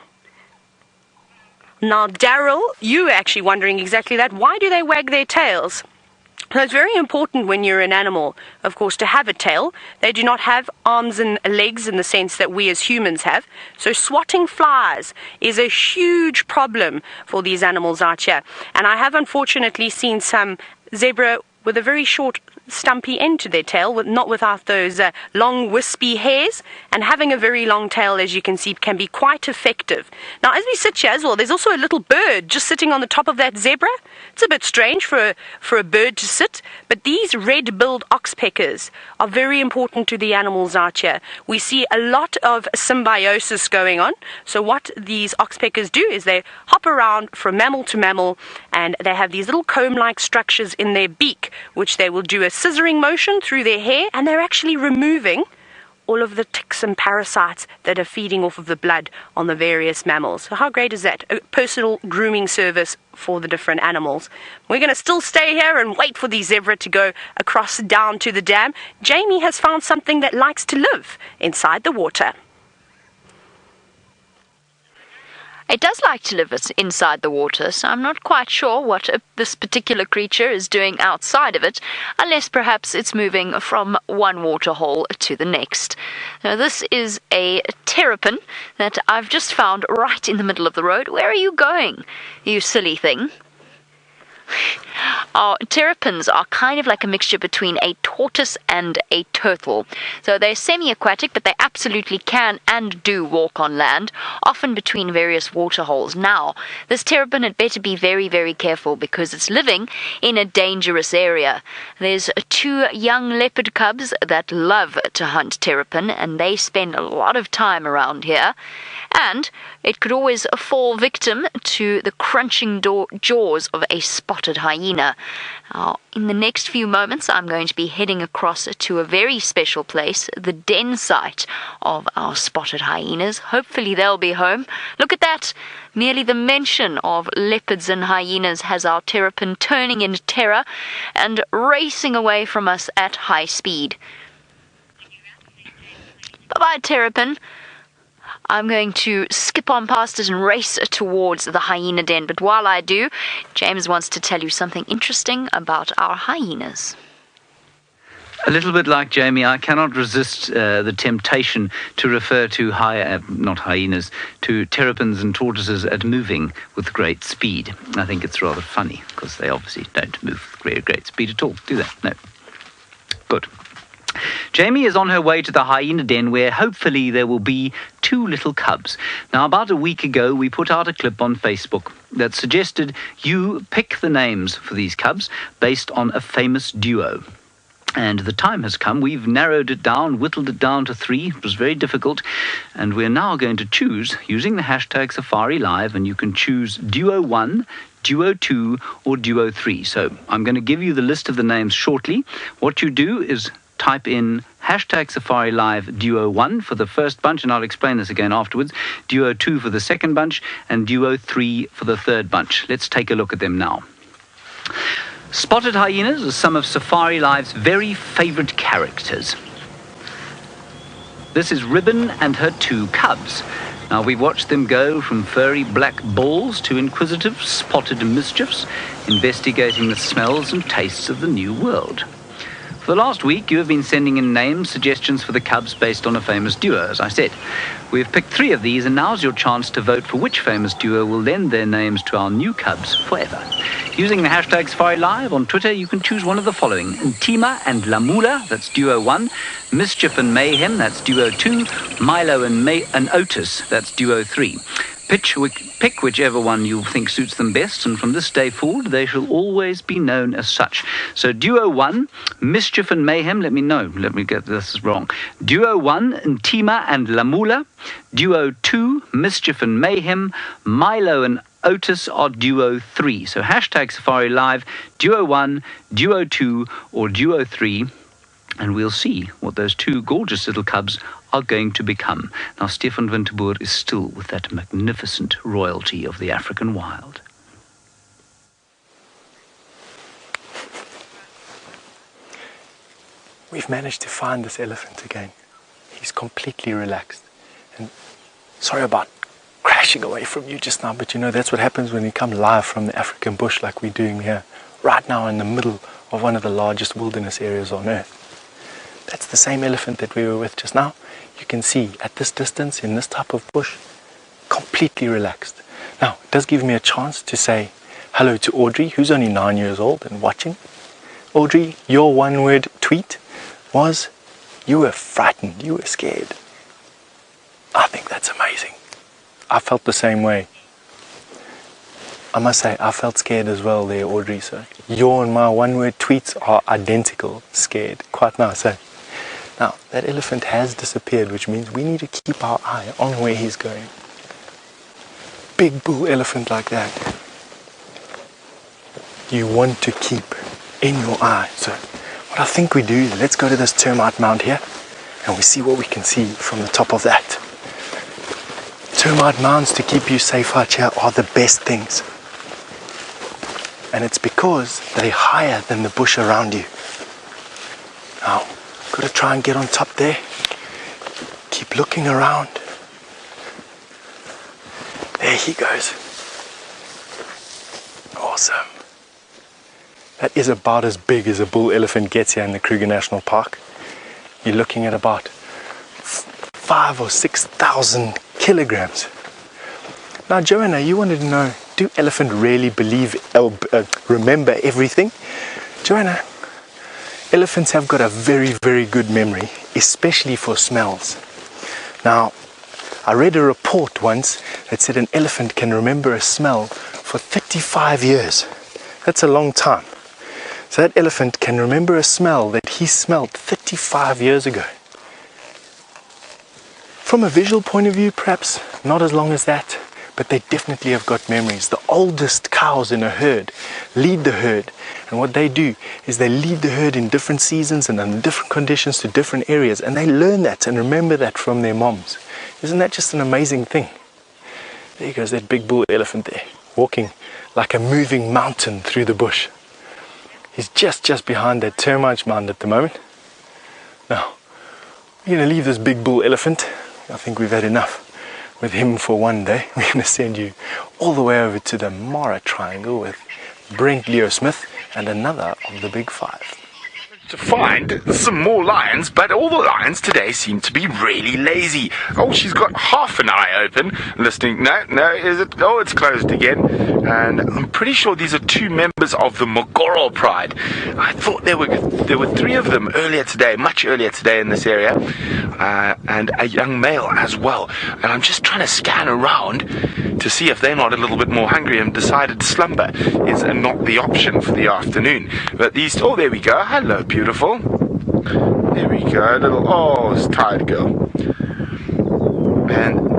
Now, Daryl, you were actually wondering exactly that. Why do they wag their tails? So it's very important when you're an animal, of course, to have a tail. They do not have arms and legs in the sense that we as humans have. So swatting flies is a huge problem for these animals out here. And I have unfortunately seen some zebra with a very short stumpy end to their tail, not without those long wispy hairs, and having a very long tail, as you can see, can be quite effective. Now, as we sit here as well, there's also a little bird just sitting on the top of that zebra. It's a bit strange for a bird to sit, but these red-billed oxpeckers are very important to the animals out here. We see a lot of symbiosis going on. So what these oxpeckers do is they hop around from mammal to mammal, and they have these little comb-like structures in their beak, which they will do a scissoring motion through their hair, and they're actually removing all of the ticks and parasites that are feeding off of the blood on the various mammals. So how great is that? A personal grooming service for the different animals. We're going to still stay here and wait for the zebra to go across down to the dam. Jamie has found something that likes to live inside the water. It does like to live inside the water, so I'm not quite sure what this particular creature is doing outside of it, unless perhaps it's moving from one water hole to the next. Now, this is a terrapin that I've just found right in the middle of the road. Where are you going, you silly thing? Our terrapins are kind of like a mixture between a tortoise and a turtle. So they're semi-aquatic, but they absolutely can and do walk on land, often between various water holes. Now, this terrapin had better be very, very careful because it's living in a dangerous area. There's 2 young leopard cubs that love to hunt terrapin, and they spend a lot of time around here. And it could always fall victim to the crunching jaws of a spotted hyena. Now, in the next few moments, I'm going to be heading across to a very special place, the den site of our spotted hyenas. Hopefully they'll be home. Look at that! Merely the mention of leopards and hyenas has our terrapin turning in terror and racing away from us at high speed. Bye-bye, terrapin. I'm going to skip on past it and race towards the hyena den. But while I do, James wants to tell you something interesting about our hyenas. A little bit like Jamie, I cannot resist the temptation to refer to not hyenas, to terrapins and tortoises as moving with great speed. I think it's rather funny because they obviously don't move with great speed at all, do they? No. Good. Jamie is on her way to the hyena den where hopefully there will be 2 little cubs. Now, about a week ago, we put out a clip on Facebook that suggested you pick the names for these cubs based on a famous duo. And the time has come. We've narrowed it down, whittled it down to 3. It was very difficult. And we're now going to choose, using the hashtag Safari Live, and you can choose Duo 1, Duo 2, or Duo 3. So I'm going to give you the list of the names shortly. What you do is type in hashtag Safari Live Duo 1 for the first bunch, and I'll explain this again afterwards, Duo 2 for the second bunch, and Duo 3 for the third bunch. Let's take a look at them now. Spotted hyenas are some of Safari Live's very favourite characters. This is Ribbon and her 2 cubs. Now, we watched them go from furry black balls to inquisitive spotted mischiefs, investigating the smells and tastes of the new world. For the last week, you have been sending in names, suggestions for the cubs based on a famous duo, as I said. We've picked 3 of these, and now's your chance to vote for which famous duo will lend their names to our new cubs forever. Using the hashtag Safari Live on Twitter, you can choose one of the following: Djuma and Lamula, that's duo 1; Mischief and Mayhem, that's duo 2; Milo and Otis, that's duo 3. Pick whichever one you think suits them best, and from this day forward, they shall always be known as such. So duo 1, Mischief and Mayhem, let me get this wrong. Duo 1, Ntima and Lamula. Duo 2, Mischief and Mayhem. Milo and Otis are duo 3. So hashtag Safari Live, duo 1, duo 2, or duo 3. And we'll see what those 2 gorgeous little cubs are going to become. Now, Stefan Winterboer is still with that magnificent royalty of the African wild. We've managed to find this elephant again. He's completely relaxed. And sorry about crashing away from you just now, but you know, that's what happens when you come live from the African bush like we're doing here, right now in the middle of one of the largest wilderness areas on earth. That's the same elephant that we were with just now. You can see at this distance, in this type of bush, completely relaxed. Now, it does give me a chance to say hello to Audrey, who's only 9 years old and watching. Audrey, your one-word tweet was, you were frightened, you were scared. I think that's amazing. I felt the same way. I must say, I felt scared as well there, Audrey. So your and my one-word tweets are identical, scared. Quite nice, eh? Now, that elephant has disappeared, which means we need to keep our eye on where he's going. Big bull elephant like that, you want to keep in your eye. So what I think we do is let's go to this termite mound here and we see what we can see from the top of that. Termite mounds to keep you safe out here are the best things. And it's because they're higher than the bush around you. Now, got to try and get on top there. Keep looking around. There he goes. Awesome. That is about as big as a bull elephant gets here in the Kruger National Park. You're looking at about 5,000 or 6,000 kilograms. Now, Joanna, you wanted to know, do elephants really remember everything? Joanna, elephants have got a very, very good memory, especially for smells. Now, I read a report once that said an elephant can remember a smell for 35 years. That's a long time. So that elephant can remember a smell that he smelled 35 years ago. From a visual point of view, perhaps not as long as that, but they definitely have got memories. The oldest cows in a herd lead the herd, and what they do is they lead the herd in different seasons and under different conditions to different areas, and they learn that and remember that from their moms. Isn't that just an amazing thing? There goes that big bull elephant there, walking like a moving mountain through the bush. He's just behind that termite mound at the moment. Now, we're going to leave this big bull elephant. I think we've had enough with him for one day. We're going to send you all the way over to the Mara Triangle with Brent Leo Smith and another of the Big Five. To find some more lions, but all the lions today seem to be really lazy. Oh, she's got half an eye open, listening. No, is it? Oh, it's closed again. And I'm pretty sure these are 2 members of the Mogoro Pride. I thought there were 3 of them earlier today, much earlier today in this area, and a young male as well. And I'm just trying to scan around to see if they're not a little bit more hungry and decided slumber is not the option for the afternoon. But these, oh, there we go. Hello, beautiful. There we go, it's tired girl. And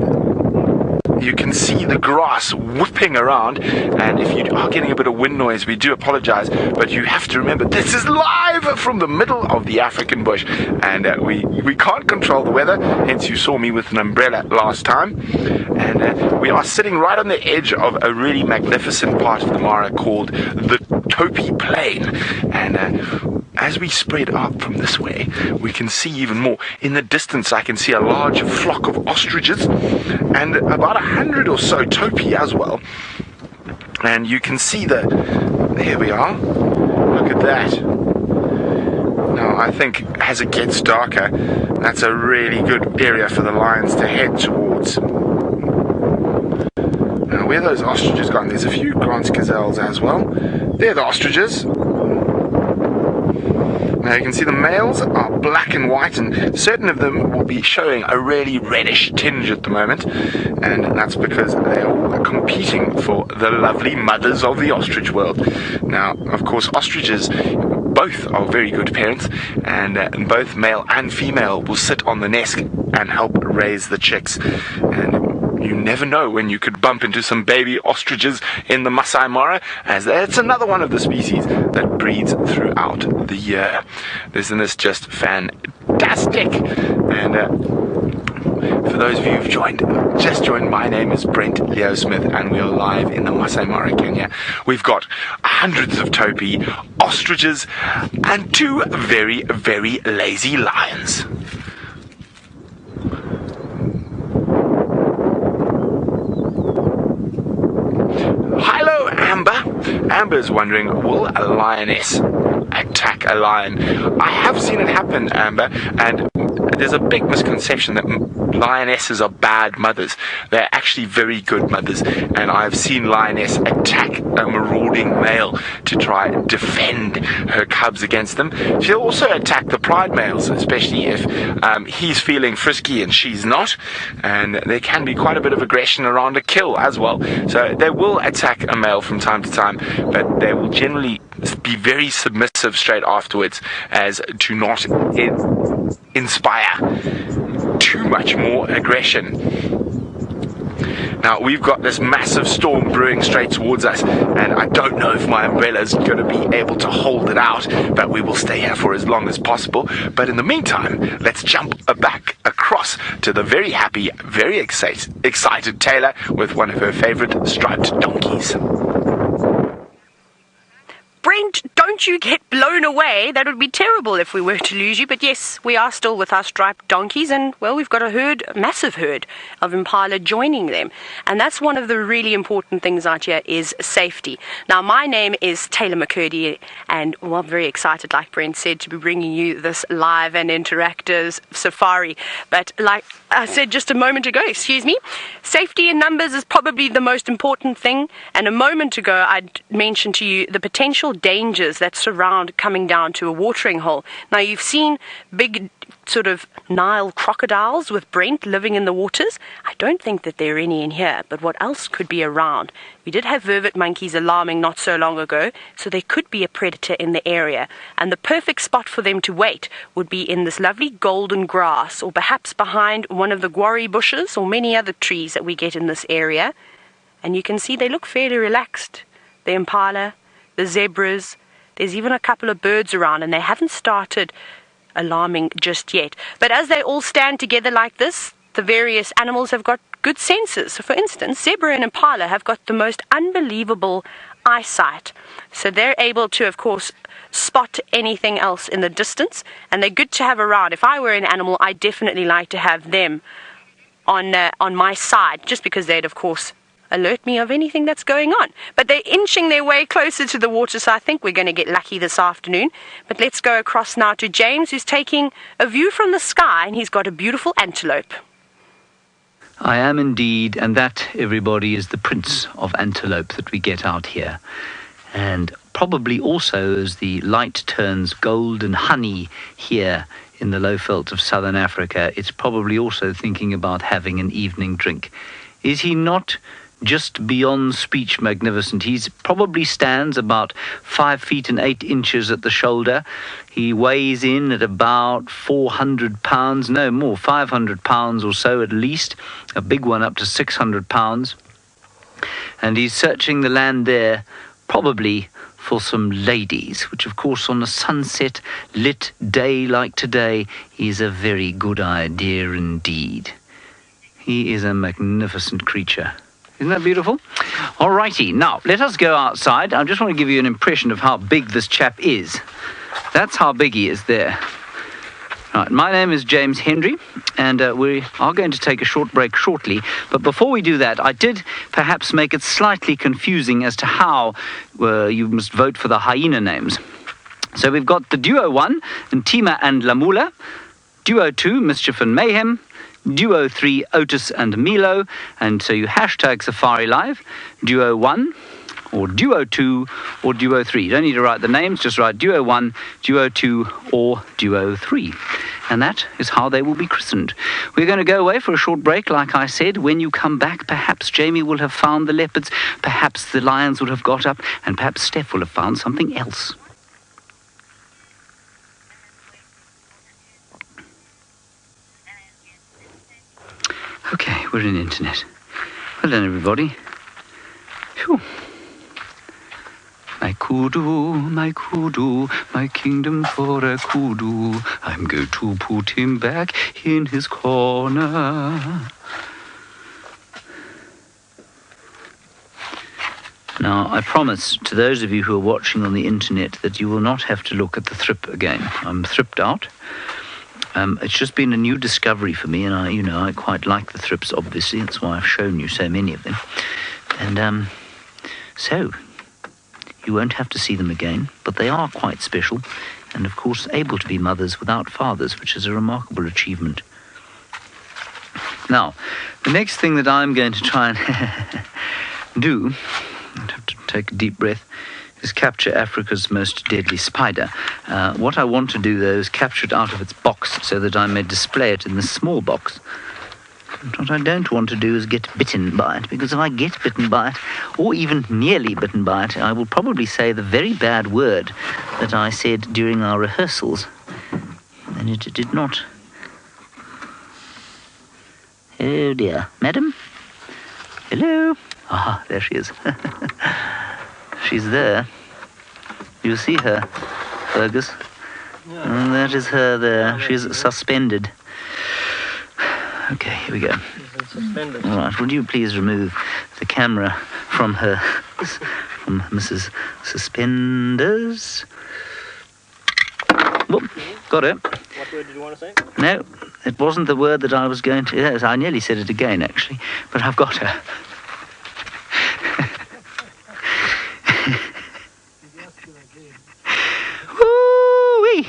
you can see the grass whipping around, and if you are getting a bit of wind noise, we do apologize, but you have to remember this is live from the middle of the African bush, and we can't control the weather, hence you saw me with an umbrella last time. And we are sitting right on the edge of a really magnificent part of the Mara called the Topi Plain, and as we spread out from this way, we can see even more. In the distance, I can see a large flock of ostriches and about 100 or so topi as well. And you can see there we are. Look at that. Now, I think as it gets darker, that's a really good area for the lions to head towards. Now, where those ostriches gone? There's a few Grant's gazelles as well. They're the ostriches. Now you can see the males are black and white, and certain of them will be showing a really reddish tinge at the moment, and that's because they are all competing for the lovely mothers of the ostrich world. Now, of course, ostriches both are very good parents, and both male and female will sit on the nest and help raise the chicks. And you never know when you could bump into some baby ostriches in the Masai Mara, as it's another one of the species that breeds throughout the year. Isn't this just fantastic? And for those of you who've just joined, my name is Brent Leo Smith, and we are live in the Masai Mara, Kenya. We've got hundreds of topi, ostriches, and two very, very lazy lions. Hello, Amber. Amber's wondering, will a lioness attack a lion? I have seen it happen, Amber, and there's a big misconception that lionesses are bad mothers. They're actually very good mothers, and I've seen lioness attack a marauding male to try and defend her cubs against them. She'll also attack the pride males, especially if he's feeling frisky and she's not, and there can be quite a bit of aggression around a kill as well. So they will attack a male from time to time, but they will generally be very submissive straight afterwards, as to not inspire too much more aggression. Now, we've got this massive storm brewing straight towards us, and I don't know if my umbrella's going to be able to hold it out, but we will stay here for as long as possible. But in the meantime, let's jump back across to the very happy, very excited Taylor with one of her favourite striped donkeys. Brent, don't you get blown away. That would be terrible if we were to lose you. But yes, we are still with our striped donkeys, and, well, we've got a massive herd of impala joining them. And that's one of the really important things out here, is safety. Now, my name is Taylor McCurdy, and, well, I'm very excited, like Brent said, to be bringing you this live and interactive safari. But like I said just a moment ago, safety in numbers is probably the most important thing. And a moment ago, I'd mentioned to you the potential dangers that surround coming down to a watering hole. Now, you've seen big sort of Nile crocodiles with Brent living in the waters. I don't think that there are any in here, but what else could be around? We did have vervet monkeys alarming not so long ago, so there could be a predator in the area, and the perfect spot for them to wait would be in this lovely golden grass, or perhaps behind one of the guarri bushes or many other trees that we get in this area. And you can see they look fairly relaxed. The impala, the zebras, there's even a couple of birds around, and they haven't started alarming just yet. But as they all stand together like this, the various animals have got good senses. So, for instance, zebra and impala have got the most unbelievable eyesight. So they're able to, of course, spot anything else in the distance, and they're good to have around. If I were an animal, I'd definitely like to have them on my side, just because they'd, of course, alert me of anything that's going on. But they're inching their way closer to the water, so I think we're going to get lucky this afternoon. But let's go across now to James, who's taking a view from the sky, and he's got a beautiful antelope. I am indeed, and that, everybody, is the prince of antelope that we get out here. And probably also, as the light turns gold and honey here in the low veldt of southern Africa, it's probably also thinking about having an evening drink. Is he not just beyond speech magnificent? He's probably stands about 5 feet and 8 inches at the shoulder. He weighs in at about 400 pounds, no more, 500 pounds or so at least, a big one up to 600 pounds. And he's searching the land there, probably for some ladies, which of course on a sunset lit day like today is a very good idea indeed. He is a magnificent creature. Isn't that beautiful? All righty, now let us go outside. I just want to give you an impression of how big this chap is. That's how big he is there. Right, my name is James Hendry, and we are going to take a short break shortly. But before we do that, I did perhaps make it slightly confusing as to how you must vote for the hyena names. So we've got the Duo 1, Ntima and Lamula. Duo 2, Mischief and Mayhem. Duo 3, Otis and Milo. And so you hashtag Safari Live, Duo 1, or Duo 2, or Duo 3. You don't need to write the names, just write Duo 1, Duo 2, or Duo 3. And that is how they will be christened. We're going to go away for a short break, like I said. When you come back, perhaps Jamie will have found the leopards, perhaps the lions will have got up, and perhaps Steph will have found something else. Okay, we're in internet. Well done, everybody. Phew. My kudu, my kingdom for a kudu. I'm going to put him back in his corner. Now, I promise to those of you who are watching on the internet that you will not have to look at the thrip again. I'm thripped out. It's just been a new discovery for me, and I quite like the thrips, obviously. That's why I've shown you so many of them. And so you won't have to see them again, but they are quite special, and of course able to be mothers without fathers, which is a remarkable achievement. Now, the next thing that I'm going to try and do, I'd have to take a deep breath, is capture Africa's most deadly spider. What I want to do, though, is capture it out of its box so that I may display it in the small box. And what I don't want to do is get bitten by it, because if I get bitten by it, or even nearly bitten by it, I will probably say the very bad word that I said during our rehearsals. And it did not. Oh dear. Madam? Hello? Ah, there she is. She's there. You see her, Fergus? Yeah. And that is her there. She's suspended. Okay, here we go. Suspended. All right, would you please remove the camera from her, from Mrs. Suspenders? Whoop, got it. What word did you want to say? No, it wasn't the word that I was going to... Yes, I nearly said it again, actually, but I've got her. Woo-wee!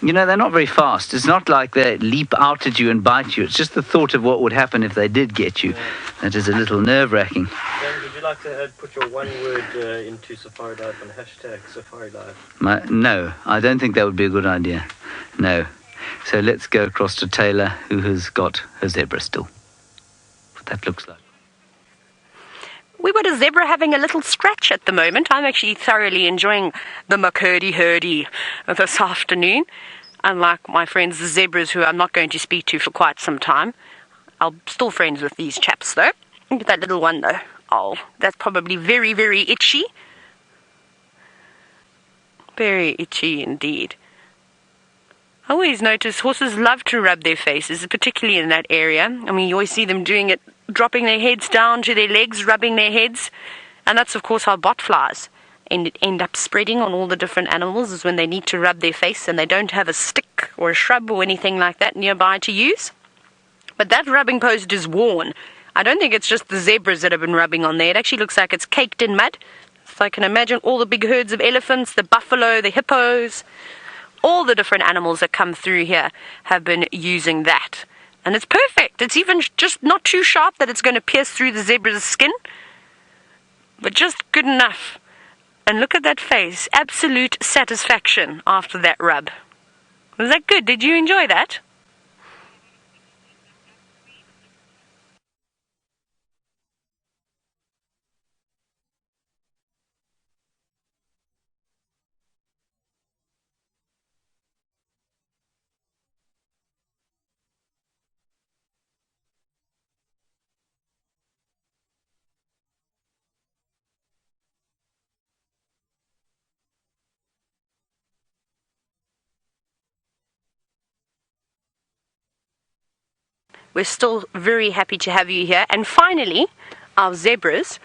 You know, they're not very fast. It's not like they leap out at you and bite you. It's just the thought of what would happen if they did get you. That is a little nerve-wracking. Dan, would you like to put your one word into Safari Live on hashtag Safari Live? No, I don't think that would be a good idea. No. So let's go across to Taylor, who has got her zebra still. What that looks like. We've got a zebra having a little scratch at the moment. I'm actually thoroughly enjoying the McCurdy-hurdy this afternoon. Unlike my friends the zebras, who I'm not going to speak to for quite some time. I'm still friends with these chaps, though. Look at that little one, though. Oh, that's probably very, very itchy. Very itchy indeed. I always notice horses love to rub their faces, particularly in that area. I mean, you always see them doing it, dropping their heads down to their legs, rubbing their heads. And that's, of course, how botflies end up spreading on all the different animals, is when they need to rub their face and they don't have a stick or a shrub or anything like that nearby to use. But that rubbing post is worn. I don't think it's just the zebras that have been rubbing on there. It actually looks like it's caked in mud. So I can imagine all the big herds of elephants, the buffalo, the hippos, all the different animals that come through here have been using that. And it's perfect. It's even just not too sharp that it's going to pierce through the zebra's skin, but just good enough. And look at that face. Absolute satisfaction after that rub. Was that good? Did you enjoy that? We're still very happy to have you here. And finally, our zebras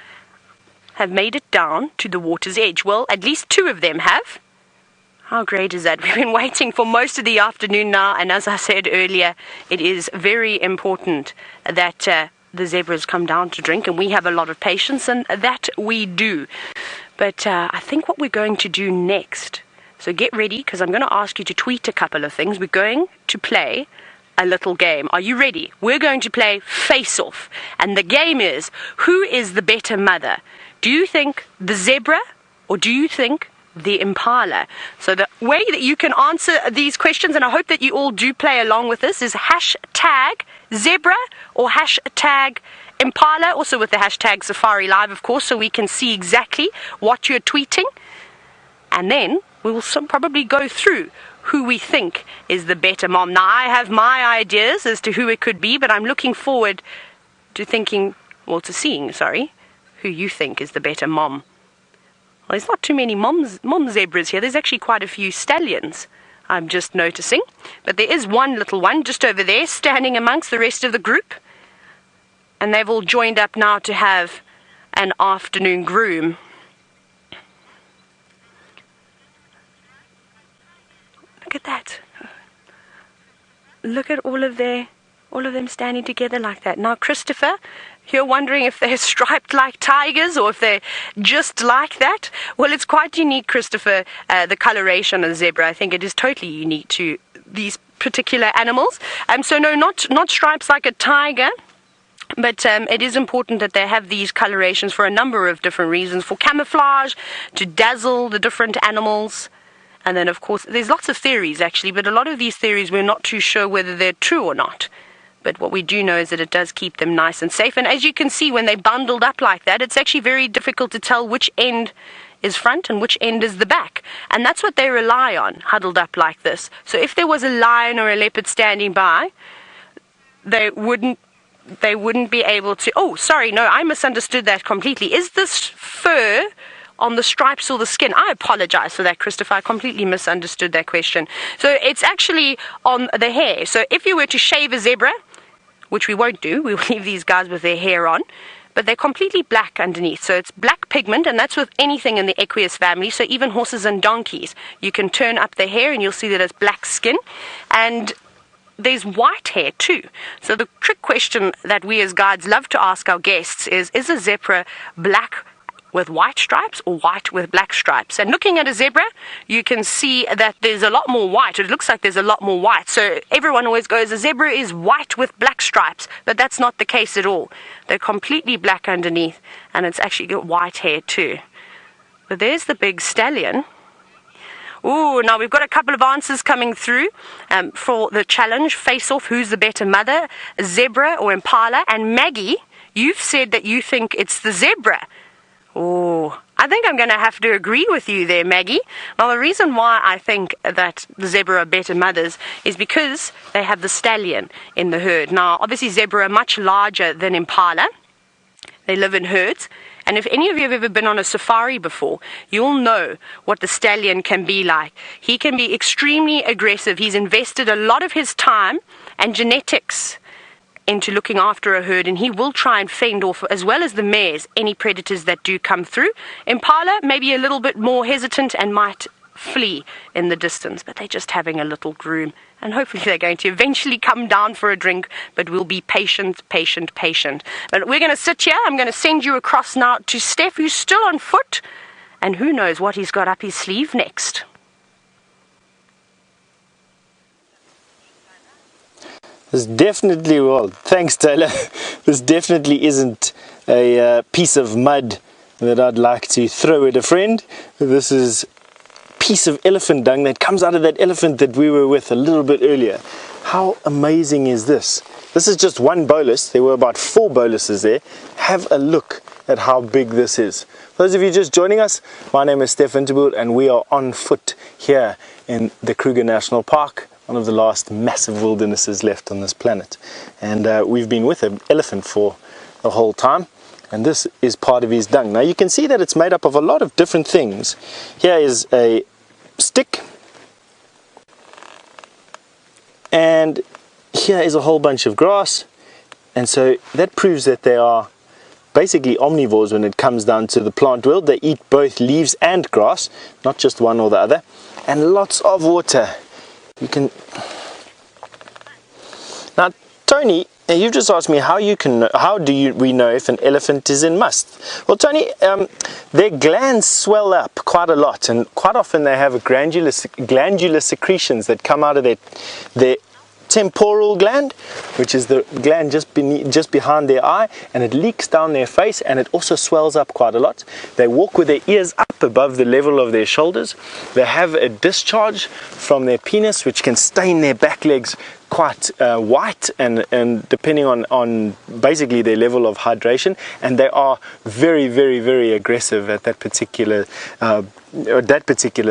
have made it down to the water's edge. Well, at least two of them have. How great is that? We've been waiting for most of the afternoon now, and as I said earlier, it is very important that the zebras come down to drink, and we have a lot of patience, and that we do. But I think what we're going to do next So get ready, because I'm going to ask you to tweet a couple of things. We're going to play a little game. Are you ready? We're going to play Face Off. And the game is, who is the better mother? Do you think the zebra or do you think the impala? So the way that you can answer these questions, and I hope that you all do play along with this, is hashtag zebra or hashtag impala, also with the hashtag Safari Live, of course, so we can see exactly what you're tweeting. And then we will probably go through who we think is the better mom. Now, I have my ideas as to who it could be, but I'm looking forward to seeing, who you think is the better mom. Well, there's not too many mom zebras here. There's actually quite a few stallions, I'm just noticing. But there is one little one just over there standing amongst the rest of the group. And they've all joined up now to have an afternoon groom. Look at that. Look at all of them standing together like that. Now, Christopher, you're wondering if they're striped like tigers or if they're just like that. Well, it's quite unique, Christopher, the coloration of the zebra. I think it is totally unique to these particular animals. So no, not stripes like a tiger. But it is important that they have these colorations for a number of different reasons. For camouflage, to dazzle the different animals. And then, of course, there's lots of theories, actually. But a lot of these theories, we're not too sure whether they're true or not. But what we do know is that it does keep them nice and safe. And as you can see, when they're bundled up like that, it's actually very difficult to tell which end is front and which end is the back. And that's what they rely on, huddled up like this. So if there was a lion or a leopard standing by, they wouldn't be able to... Oh, sorry, no, I misunderstood that completely. Is this fur on the stripes or the skin? I apologize for that, Christopher. I completely misunderstood that question. So it's actually on the hair. So if you were to shave a zebra, which we won't do, we will leave these guys with their hair on, but they're completely black underneath. So it's black pigment, and that's with anything in the Equus family. So even horses and donkeys, you can turn up their hair and you'll see that it's black skin. And there's white hair too. So the trick question that we as guides love to ask our guests is a zebra black with white stripes or white with black stripes? And looking at a zebra, you can see that there's a lot more white. It looks like there's a lot more white. So everyone always goes, a zebra is white with black stripes, but that's not the case at all. They're completely black underneath, and it's actually got white hair too. But there's the big stallion. Ooh, now we've got a couple of answers coming through for the challenge, Face Off, who's the better mother, zebra or impala? And Maggie, you've said that you think it's the zebra. Oh, I think I'm going to have to agree with you there, Maggie. Now, the reason why I think that the zebra are better mothers is because they have the stallion in the herd. Now, obviously, zebra are much larger than impala. They live in herds. And if any of you have ever been on a safari before, you'll know what the stallion can be like. He can be extremely aggressive. He's invested a lot of his time and genetics into looking after a herd, and he will try and fend off, as well as the mares, any predators that do come through. Impala may be a little bit more hesitant and might flee in the distance, but they're just having a little groom, and hopefully they're going to eventually come down for a drink, but we'll be patient. But we're going to sit here. I'm going to send you across now to Steph, who's still on foot, and who knows what he's got up his sleeve next. This definitely, well, thanks Taylor, this definitely isn't a piece of mud that I'd like to throw at a friend. This is a piece of elephant dung that comes out of that elephant that we were with a little bit earlier. How amazing is this? This is just one bolus. There were about 4 boluses there. Have a look at how big this is. For those of you just joining us, my name is Steph Winterboot, and we are on foot here in the Kruger National Park, one of the last massive wildernesses left on this planet. And we've been with an elephant for the whole time, and this is part of his dung. Now you can see that it's made up of a lot of different things. Here is a stick, and here is a whole bunch of grass, and so that proves that they are basically omnivores when it comes down to the plant world. They eat both leaves and grass, not just one or the other, and lots of water. You can... Now, Tony, you've just asked me how we know if an elephant is in must. Well, Tony, their glands swell up quite a lot, and quite often they have glandular secretions that come out of their temporal gland, which is the gland just behind their eye, and it leaks down their face, and it also swells up quite a lot. They walk with their ears up above the level of their shoulders. They have a discharge from their penis which can stain their back legs quite white, and depending on basically their level of hydration, and they are very, very, very aggressive at that particular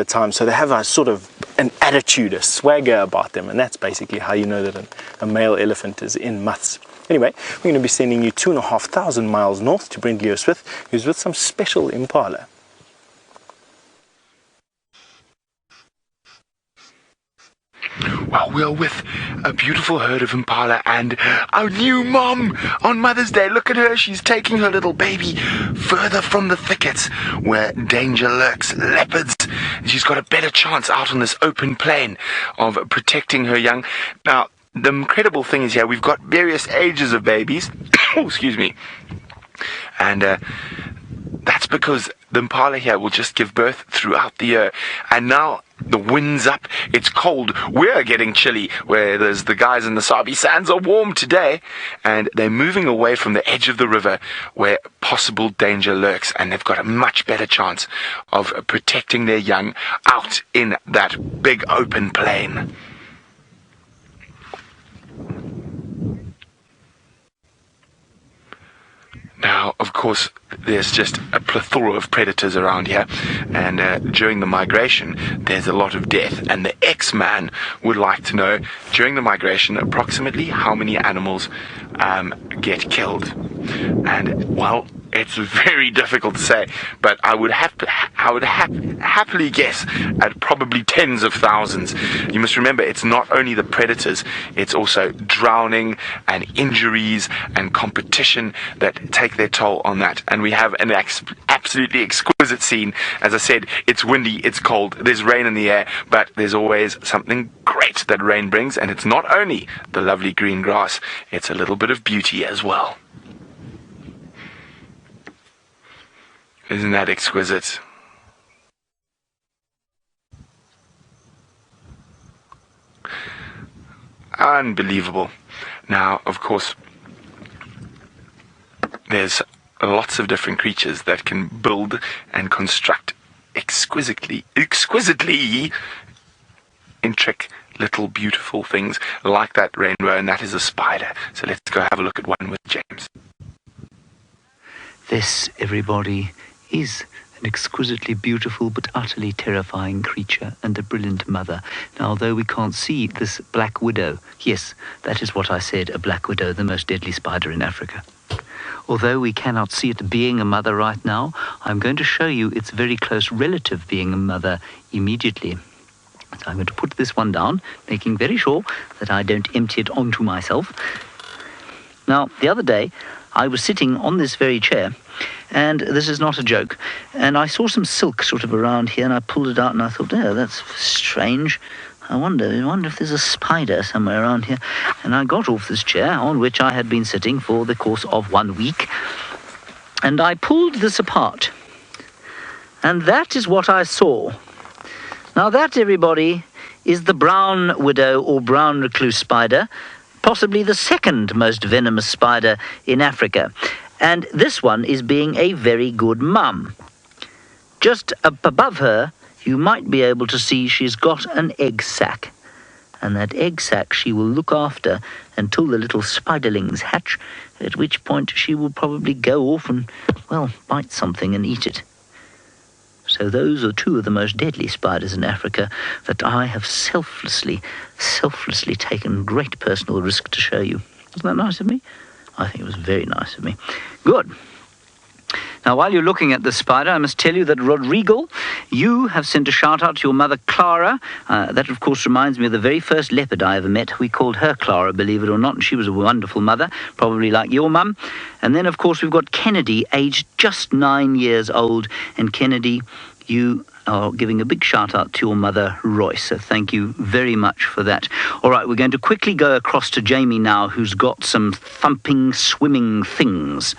time. So they have a sort of an attitude, a swagger about them, and that's basically how you know that a male elephant is in muths. Anyway, we're going to be sending you 2,500 miles north to Nat.Geo Smith, who's with some special impala. Well, we're with a beautiful herd of impala and our new mom on Mother's Day. Look at her, she's taking her little baby further from the thickets where danger lurks, leopards. She's got a better chance out on this open plain of protecting her young. Now, the incredible thing is here, we've got various ages of babies. Oh, excuse me. And that's because the impala here will just give birth throughout the year. And now the wind's up, it's cold, we're getting chilly, whereas the guys in the Sabi Sands are warm today, and they're moving away from the edge of the river where possible danger lurks, and they've got a much better chance of protecting their young out in that big open plain. Now, of course, there's just a plethora of predators around here, and during the migration, there's a lot of death. And the X-Man would like to know, during the migration, approximately how many animals get killed. And, well, it's very difficult to say, but I would happily guess at probably tens of thousands. You must remember, it's not only the predators, it's also drowning and injuries and competition that take their toll on that. And we have an absolutely exquisite scene. As I said, it's windy, it's cold, there's rain in the air, but there's always something great that rain brings, and it's not only the lovely green grass, it's a little bit of beauty as well. Isn't that exquisite? Unbelievable. Now, of course, there's lots of different creatures that can build and construct exquisitely intricate little beautiful things like that rainbow, and that is a spider. So let's go have a look at one with James. This, everybody, is an exquisitely beautiful but utterly terrifying creature and a brilliant mother. Now, although we can't see this black widow, yes, that is what I said, a black widow, the most deadly spider in Africa. Although we cannot see it being a mother right now, I'm going to show you its very close relative being a mother immediately. So I'm going to put this one down, making very sure that I don't empty it onto myself. Now, the other day, I was sitting on this very chair, and this is not a joke, and I saw some silk sort of around here, and I pulled it out, and I thought, oh, that's strange. I wonder if there's a spider somewhere around here. And I got off this chair, on which I had been sitting for the course of 1 week, and I pulled this apart. And that is what I saw. Now that, everybody, is the brown widow or brown recluse spider, possibly the second most venomous spider in Africa. And this one is being a very good mum. Just up above her, you might be able to see she's got an egg sac. And that egg sac she will look after until the little spiderlings hatch, at which point she will probably go off and, well, bite something and eat it. So those are two of the most deadly spiders in Africa that I have selflessly taken great personal risk to show you. Wasn't that nice of me? I think it was very nice of me. Good. Now, while you're looking at the spider, I must tell you that Rodrigo, you have sent a shout-out to your mother, Clara. That, of course, reminds me of the very first leopard I ever met. We called her Clara, believe it or not, and she was a wonderful mother, probably like your mum. And then, of course, we've got Kennedy, aged just 9 years old. And Kennedy, you are giving a big shout out to your mother, Royce. So thank you very much for that. All right, we're going to quickly go across to Jamie now, who's got some thumping, swimming things.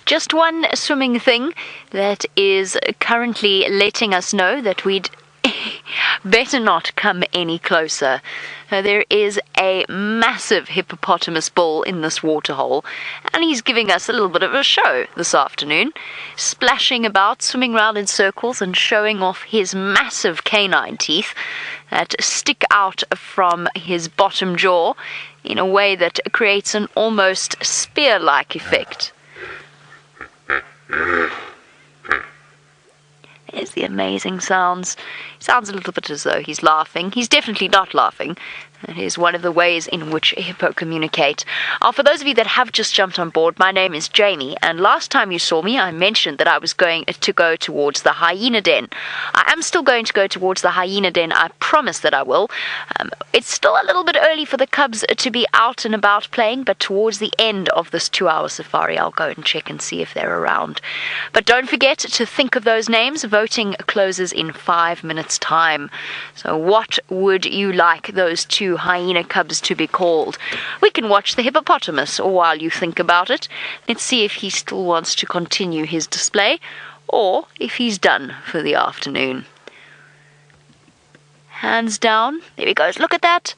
Just one swimming thing that is currently letting us know that we'd better not come any closer. There is a massive hippopotamus bull in this waterhole, and he's giving us a little bit of a show this afternoon, splashing about, swimming round in circles and showing off his massive canine teeth that stick out from his bottom jaw in a way that creates an almost spear-like effect. There's the amazing sounds. He sounds a little bit as though he's laughing. He's definitely not laughing. That is one of the ways in which a hippo communicate. For those of you that have just jumped on board, my name is Jamie, and last time you saw me, I mentioned that I was going to go towards the hyena den. I am still going to go towards the hyena den. I promise that I will. It's still a little bit early for the cubs to be out and about playing, but towards the end of this 2-hour safari, I'll go and check and see if they're around. But don't forget to think of those names. Voting closes in 5 minutes' time. So what would you like those two hyena cubs to be called? We can watch the hippopotamus while you think about it. Let's see if he still wants to continue his display or if he's done for the afternoon. Hands down. There he goes. Look at that.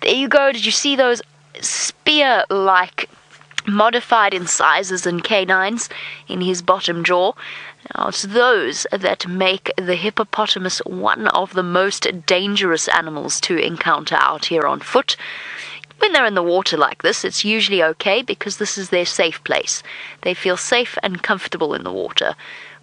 There you go. Did you see those spear-like modified incisors and canines in his bottom jaw? Now, it's those that make the hippopotamus one of the most dangerous animals to encounter out here on foot. When they're in the water like this, it's usually okay because this is their safe place. They feel safe and comfortable in the water.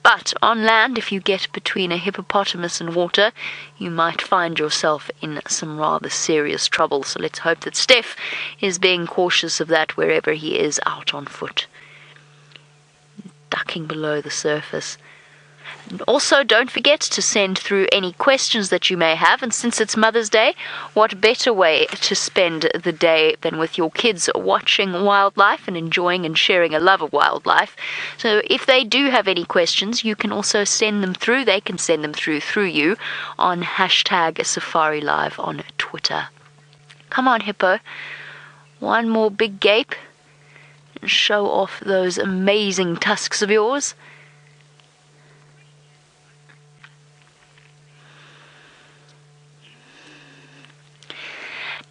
But on land, if you get between a hippopotamus and water, you might find yourself in some rather serious trouble. So let's hope that Steph is being cautious of that wherever he is out on foot. Ducking below the surface. And also, don't forget to send through any questions that you may have. And since it's Mother's Day, what better way to spend the day than with your kids watching wildlife and enjoying and sharing a love of wildlife? So if they do have any questions, you can also send them through. They can send them through you on #SafariLive on Twitter. Come on, hippo. One more big gape. And show off those amazing tusks of yours.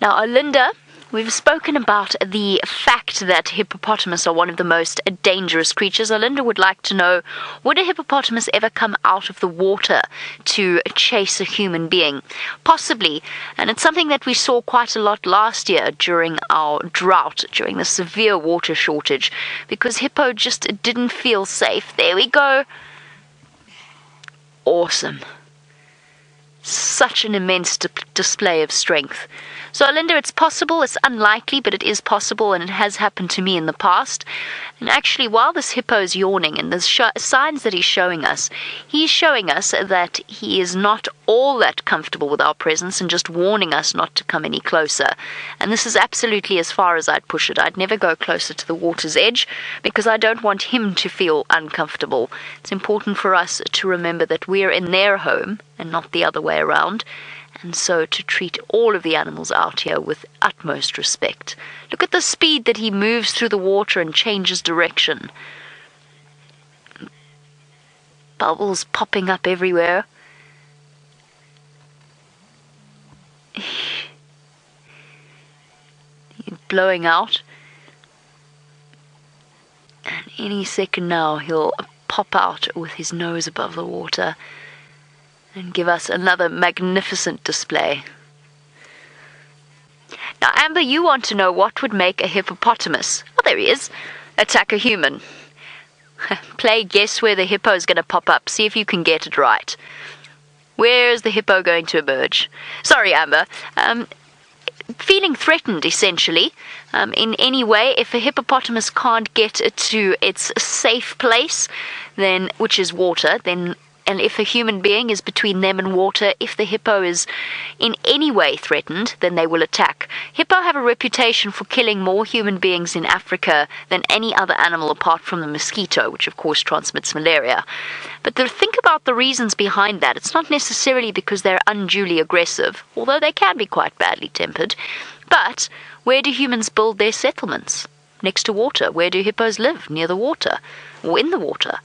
Now, Olinda, we've spoken about the fact that hippopotamus are one of the most dangerous creatures. Olinda would like to know, would a hippopotamus ever come out of the water to chase a human being? Possibly, and it's something that we saw quite a lot last year during our drought, during the severe water shortage, because hippo just didn't feel safe. There we go. Awesome. Such an immense display of strength. So, Linda, it's possible, it's unlikely, but it is possible, and it has happened to me in the past. And actually, while this hippo is yawning, and the signs that he's showing us that he is not all that comfortable with our presence and just warning us not to come any closer. And this is absolutely as far as I'd push it. I'd never go closer to the water's edge because I don't want him to feel uncomfortable. It's important for us to remember that we're in their home and not the other way around. And so to treat all of the animals out here with utmost respect. Look at the speed that he moves through the water and changes direction. Bubbles popping up everywhere. He's blowing out. And any second now he'll pop out with his nose above the water and give us another magnificent display. Now, Amber, you want to know what would make a hippopotamus, well, there he is, attack a human. Play guess where the hippo is going to pop up. See if you can get it right. Where is the hippo going to emerge? Sorry, Amber. Feeling threatened, essentially, in any way. If a hippopotamus can't get to its safe place, then, which is water, then and if a human being is between them and water, if the hippo is in any way threatened, then they will attack. Hippo have a reputation for killing more human beings in Africa than any other animal apart from the mosquito, which of course transmits malaria. But think about the reasons behind that. It's not necessarily because they're unduly aggressive, although they can be quite badly tempered. But where do humans build their settlements? Next to water. Where do hippos live? Near the water, or in the water.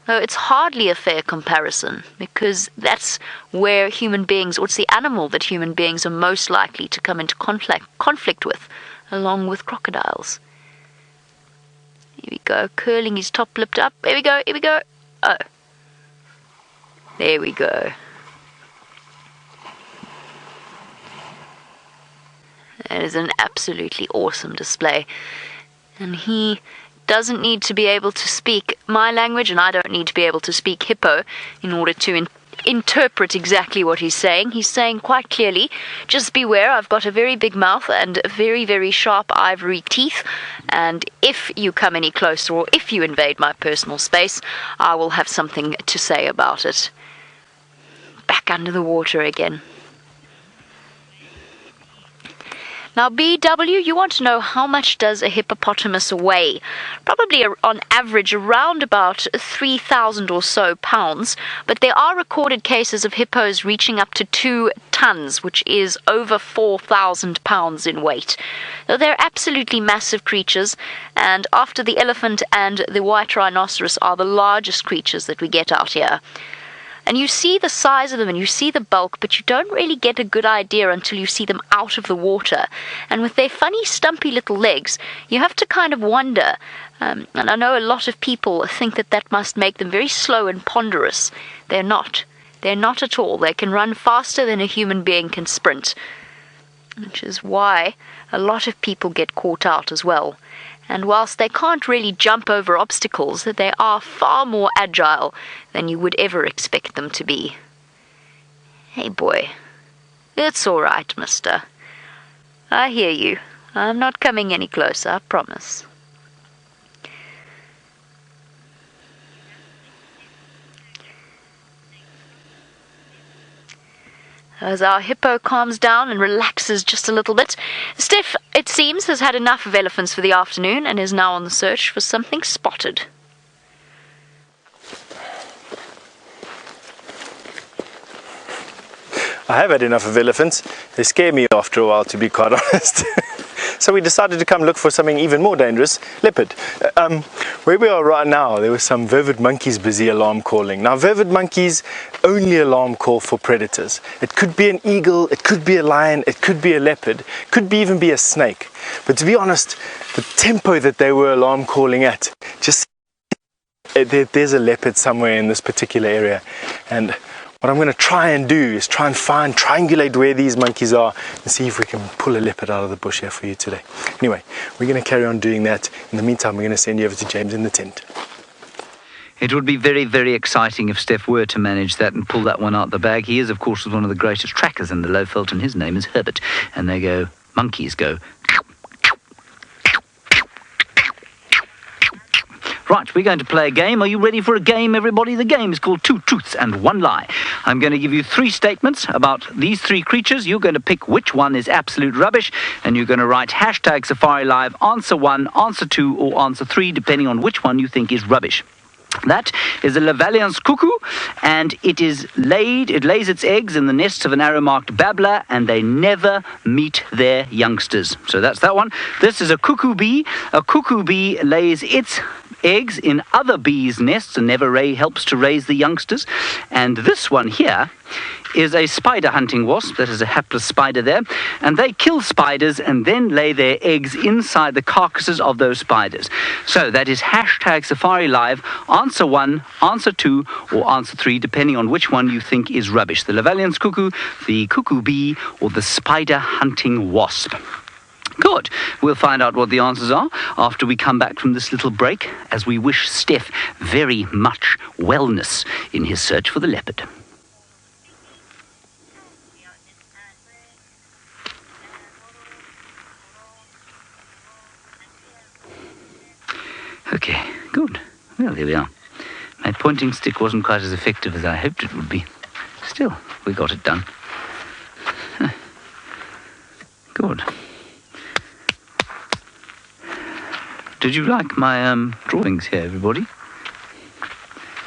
So it's hardly a fair comparison, because that's where human beings, or it's the animal that human beings are most likely to come into conflict with, along with crocodiles. Here we go, curling his top lip up. Here we go, here we go. Oh. There we go. That is an absolutely awesome display. And he doesn't need to be able to speak my language, and I don't need to be able to speak hippo in order to interpret exactly what he's saying. He's saying quite clearly, just beware, I've got a very big mouth and very, very sharp ivory teeth, and if you come any closer or if you invade my personal space, I will have something to say about it. Back under the water again. Now, BW, you want to know how much does a hippopotamus weigh? Probably on average around about 3,000 or so pounds, but there are recorded cases of hippos reaching up to 2 tons, which is over 4,000 pounds in weight. So they're absolutely massive creatures, and after the elephant and the white rhinoceros are the largest creatures that we get out here. And you see the size of them and you see the bulk, but you don't really get a good idea until you see them out of the water. And with their funny, stumpy little legs, you have to kind of wonder. And I know a lot of people think that must make them very slow and ponderous. They're not. They're not at all. They can run faster than a human being can sprint, which is why a lot of people get caught out as well. And whilst they can't really jump over obstacles, they are far more agile than you would ever expect them to be. Hey boy, it's all right, mister. I hear you. I'm not coming any closer, I promise. As our hippo calms down and relaxes just a little bit, Steph, it seems, has had enough of elephants for the afternoon and is now on the search for something spotted. I have had enough of elephants. They scare me after a while, to be quite honest. So we decided to come look for something even more dangerous, leopard. Where we are right now, there were some vervet monkeys busy alarm calling. Now, vervet monkeys only alarm call for predators. It could be an eagle, it could be a lion, it could be a leopard, could be even be a snake. But to be honest, the tempo that they were alarm calling at, just there's a leopard somewhere in this particular area. And what I'm going to try and do is try and triangulate where these monkeys are and see if we can pull a leopard out of the bush here for you today. Anyway, we're going to carry on doing that. In the meantime, we're going to send you over to James in the tent. It would be very, very exciting if Steph were to manage that and pull that one out the bag. He is, of course, one of the greatest trackers in the Lowveld, and his name is Herbert. And they go, monkeys go. Right, we're going to play a game. Are you ready for a game, everybody? The game is called Two Truths and One Lie. I'm going to give you 3 statements about these 3 creatures. You're going to pick which one is absolute rubbish, and you're going to write hashtag Safari Live, answer 1, answer 2, or answer 3, depending on which one you think is rubbish. That is a Lavalliance cuckoo, and it lays its eggs in the nests of an arrow-marked babbler, and they never meet their youngsters. So that's that one. This is a cuckoo bee. A cuckoo bee lays its eggs in other bees' nests and never helps to raise the youngsters. And this one here is a spider hunting wasp. That is a hapless spider there. And they kill spiders and then lay their eggs inside the carcasses of those spiders. So that is hashtag Safari Live, answer 1, answer 2, or answer 3, depending on which one you think is rubbish. The Lavalliance cuckoo, the cuckoo bee, or the spider hunting wasp. Good. We'll find out what the answers are after we come back from this little break, as we wish Steph very much wellness in his search for the leopard. Okay, good. Well, here we are. My pointing stick wasn't quite as effective as I hoped it would be. Still, we got it done. Good. Did you like my drawings here, everybody?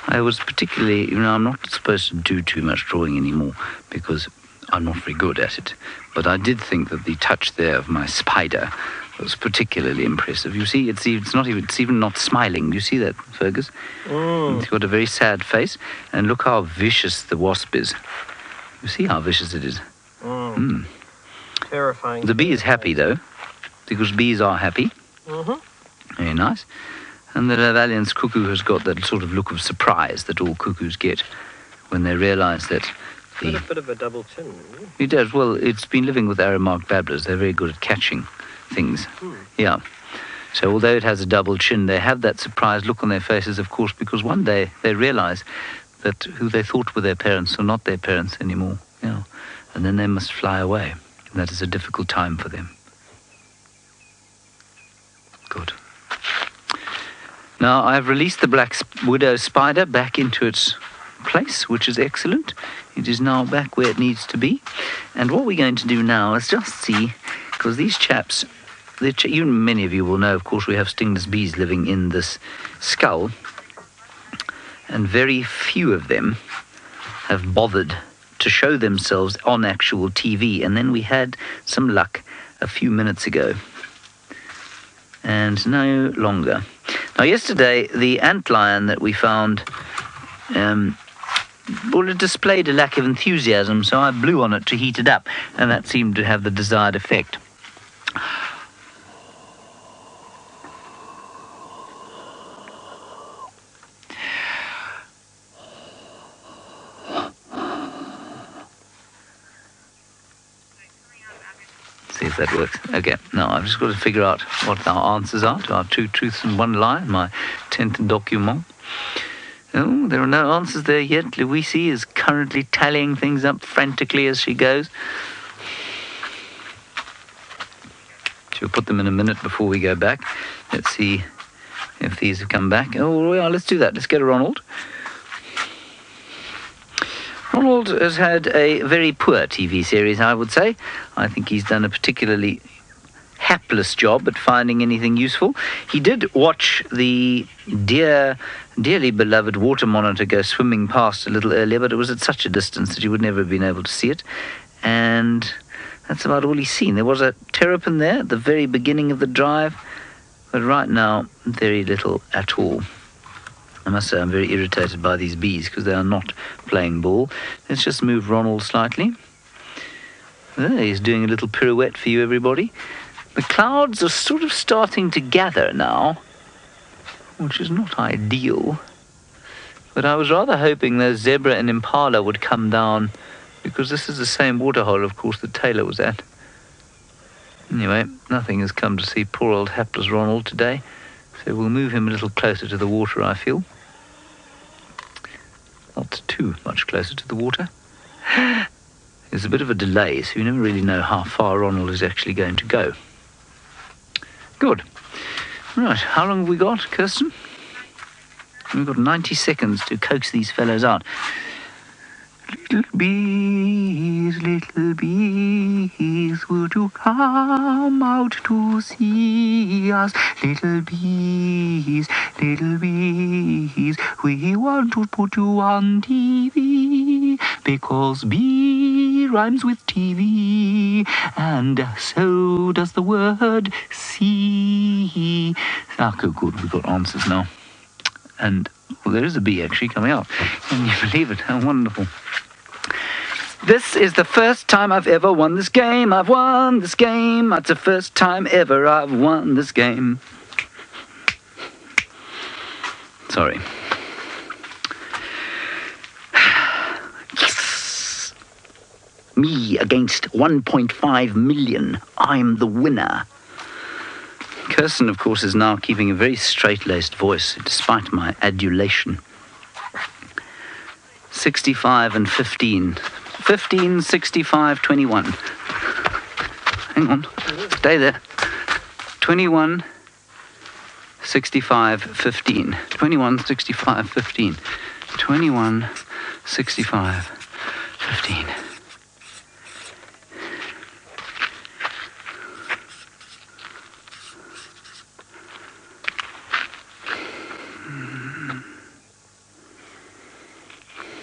I was particularly, I'm not supposed to do too much drawing anymore because I'm not very good at it. But I did think that the touch there of my spider was particularly impressive. You see, it's even not smiling. Do you see that, Fergus? It's got a very sad face. And look how vicious the wasp is. You see how vicious it is? Terrifying. The bee is happy, though, because bees are happy. Very nice. And the Lavallian's cuckoo has got that sort of look of surprise that all cuckoos get when they realise that Got a bit of a double chin. It does. Well, it's been living with Aramark babblers. They're very good at catching things. Yeah. So although it has a double chin, they have that surprised look on their faces, of course, because one day they realise that who they thought were their parents are not their parents anymore. Yeah. And then they must fly away. And that is a difficult time for them. Good. Now, I've released the black widow spider back into its place, which is excellent. It is now back where it needs to be. And what we're going to do now is just see, because these chaps, many of you will know, of course, we have stingless bees living in this skull, and very few of them have bothered to show themselves on actual TV. And then we had some luck a few minutes ago, and no longer. Now, yesterday, the antlion that we found, it displayed a lack of enthusiasm, so I blew on it to heat it up, and that seemed to have the desired effect. See if that works. Okay, now I've just got to figure out what our answers are to our 2 truths and 1 lie, my 10th document. Oh, there are no answers there yet. Louisi is currently tallying things up frantically as she goes. She'll put them in a minute before we go back. Let's see if these have come back. Oh, yeah, let's do that. Let's go to Ronald. Ronald has had a very poor TV series, I would say. I think he's done a particularly hapless job at finding anything useful. He did watch the dearly beloved water monitor go swimming past a little earlier, but it was at such a distance that you would never have been able to see it. And that's about all he's seen. There was a terrapin there at the very beginning of the drive, but right now, very little at all. I must say I'm very irritated by these bees because they are not playing ball. Let's just move Ronald slightly. There, he's doing a little pirouette for you, everybody. The clouds are sort of starting to gather now, which is not ideal. But I was rather hoping those zebra and impala would come down, because this is the same waterhole, of course, that Taylor was at. Anyway, nothing has come to see poor old hapless Ronald today, so we'll move him a little closer to the water, I feel. Not too much closer to the water. There's a bit of a delay, so you never really know how far Ronald is actually going to go. Good. Right, how long have we got, Kirsten? We've got 90 seconds to coax these fellows out. Little bees, would you come out to see us? Little bees, we want to put you on TV, because bee rhymes with TV, and so does the word see. Ah, good, we've got answers now. And well, there is a bee actually coming out. Can you believe it? How wonderful. This is the first time I've ever won this game. I've won this game. It's the first time ever I've won this game. Sorry. Yes. Me against 1.5 million. I'm the winner. Kirsten, of course, is now keeping a very straight-laced voice, despite my adulation. 65 and 15. 15, 65, 21. Hang on. Stay there. 21, 65, 15. 21, 65, 15. 21, 65, 15.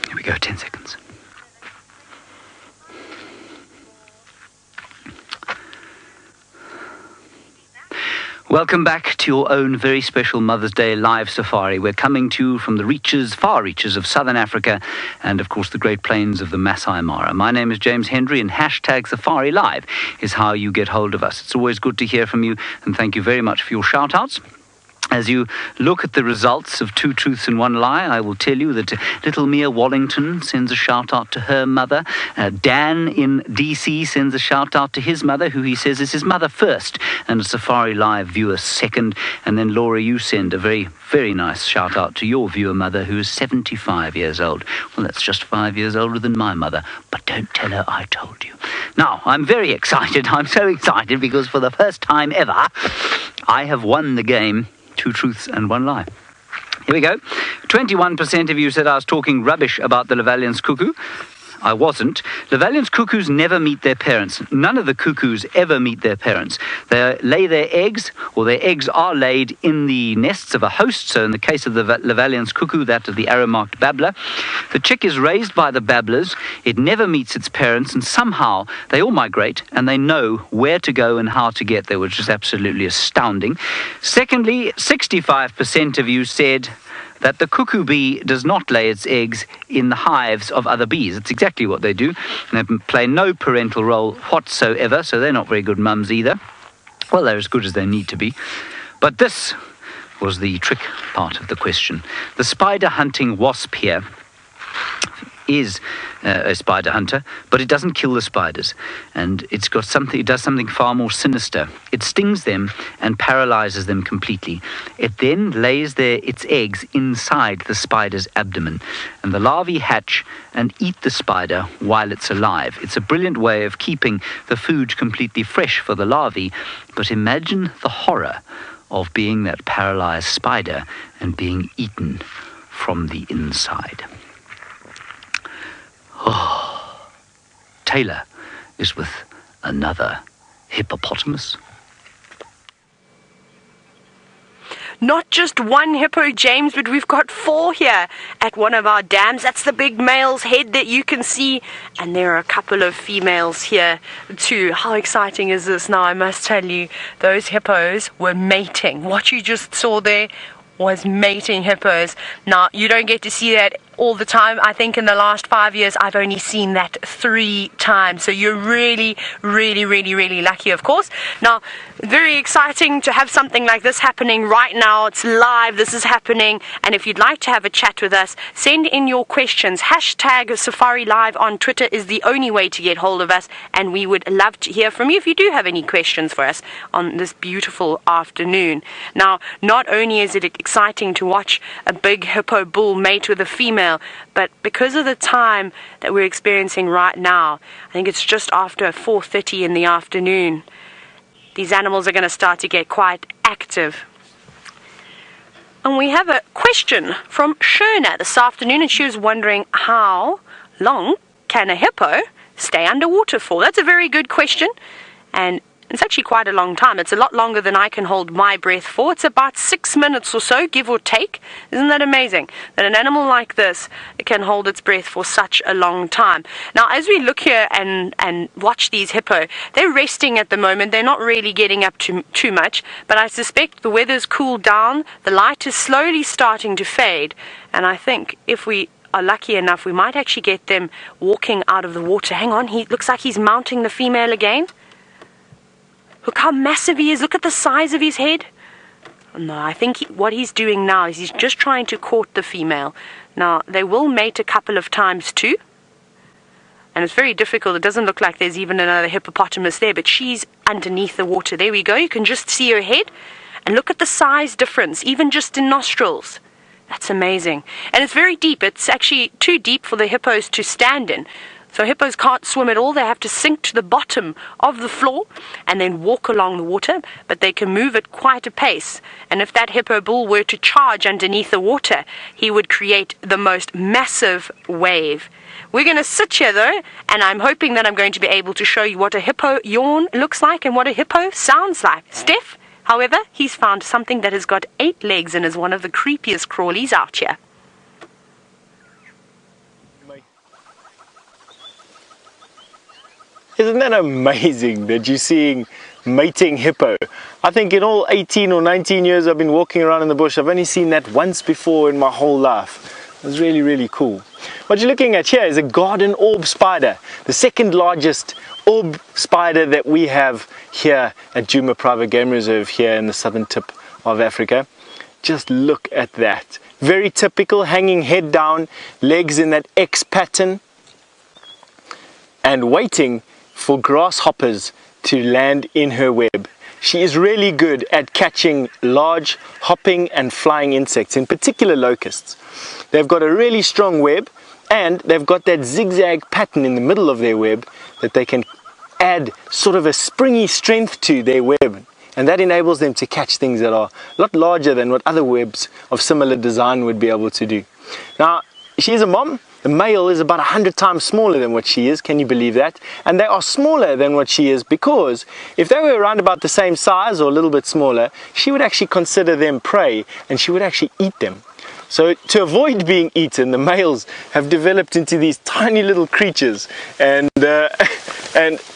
Here we go, 10 seconds. Welcome back to your own very special Mother's Day live safari. We're coming to you from the reaches, far reaches of southern Africa and, of course, the Great Plains of the Masai Mara. My name is James Hendry, and hashtag Safari Live is how you get hold of us. It's always good to hear from you, and thank you very much for your shout-outs. As you look at the results of 2 truths and 1 lie, I will tell you that little Mia Wallington sends a shout-out to her mother. Dan in DC sends a shout-out to his mother, who he says is his mother first, and a Safari Live viewer second. And then, Laura, you send a very, very nice shout-out to your viewer mother, who is 75 years old. Well, that's just 5 years older than my mother, but don't tell her I told you. Now, I'm very excited. I'm so excited because for the first time ever, I have won the game 2 truths and 1 lie. Here we go. 21% of you said I was talking rubbish about the Lavallian's cuckoo. I wasn't. Lavallian's cuckoos never meet their parents. None of the cuckoos ever meet their parents. They lay their eggs, or their eggs are laid in the nests of a host. So in the case of the Lavallian's cuckoo, that of the arrow-marked babbler, the chick is raised by the babblers. It never meets its parents, and somehow they all migrate, and they know where to go and how to get there, which is absolutely astounding. Secondly, 65% of you said that the cuckoo bee does not lay its eggs in the hives of other bees. It's exactly what they do. They play no parental role whatsoever, so they're not very good mums either. Well, they're as good as they need to be. But this was the trick part of the question. The spider hunting wasp here is a spider hunter, but it doesn't kill the spiders, and it does something far more sinister. It stings them and paralyzes them completely. It then lays its eggs inside the spider's abdomen, and the larvae hatch and eat the spider while it's alive. It's a brilliant way of keeping the food completely fresh for the larvae, but imagine the horror of being that paralyzed spider and being eaten from the inside. Oh, Taylor is with another hippopotamus. Not just 1 hippo, James, but we've got 4 here at one of our dams. That's the big male's head that you can see, and there are a couple of females here too. How exciting is this? Now, I must tell you, those hippos were mating. What you just saw there was mating hippos. Now, you don't get to see that all the time. I think in the last 5 years, I've only seen that 3 times. So you're really, really, really, really lucky, of course. Now, very exciting to have something like this happening right now. It's live. This is happening. And if you'd like to have a chat with us, send in your questions. Hashtag Safari Live on Twitter is the only way to get hold of us. And we would love to hear from you if you do have any questions for us on this beautiful afternoon. Now, not only is it exciting to watch a big hippo bull mate with a female, but because of the time that we're experiencing right now, I think it's just after 4:30 in the afternoon, these animals are going to start to get quite active. And we have a question from Shona this afternoon, and she was wondering, how long can a hippo stay underwater for? That's a very good question, and it's actually quite a long time. It's a lot longer than I can hold my breath for. It's about 6 minutes or so, give or take. Isn't that amazing? That an animal like this can hold its breath for such a long time. Now, as we look here and watch these hippo, they're resting at the moment. They're not really getting up to too much, but I suspect the weather's cooled down. The light is slowly starting to fade, and I think if we are lucky enough, we might actually get them walking out of the water. Hang on, he looks like he's mounting the female again. Look how massive he is. Look at the size of his head. No, I think what he's doing now is he's just trying to court the female. Now, they will mate a couple of times too. And it's very difficult. It doesn't look like there's even another hippopotamus there, but she's underneath the water. There we go. You can just see her head. And look at the size difference, even just in nostrils. That's amazing. And it's very deep. It's actually too deep for the hippos to stand in. So hippos can't swim at all. They have to sink to the bottom of the floor and then walk along the water, but they can move at quite a pace. And if that hippo bull were to charge underneath the water, he would create the most massive wave. We're going to sit here though, and I'm hoping that I'm going to be able to show you what a hippo yawn looks like and what a hippo sounds like. Steph, however, he's found something that has got 8 legs and is one of the creepiest crawlies out here. Isn't that amazing that you're seeing mating hippo? I think in all 18 or 19 years I've been walking around in the bush, I've only seen that once before in my whole life. It's really, really cool. What you're looking at here is a garden orb spider, the second largest orb spider that we have here at Djuma Private Game Reserve here in the southern tip of Africa. Just look at that. Very typical, hanging head down, legs in that X pattern, and waiting for grasshoppers to land in her web. She is really good at catching large hopping and flying insects, in particular locusts. They've got a really strong web, and they've got that zigzag pattern in the middle of their web that they can add sort of a springy strength to their web, and that enables them to catch things that are a lot larger than what other webs of similar design would be able to do. Now, she's a mom. The male is about 100 times smaller than what she is. Can you believe that? And they are smaller than what she is because if they were around about the same size or a little bit smaller, she would actually consider them prey and she would actually eat them. So to avoid being eaten, the males have developed into these tiny little creatures and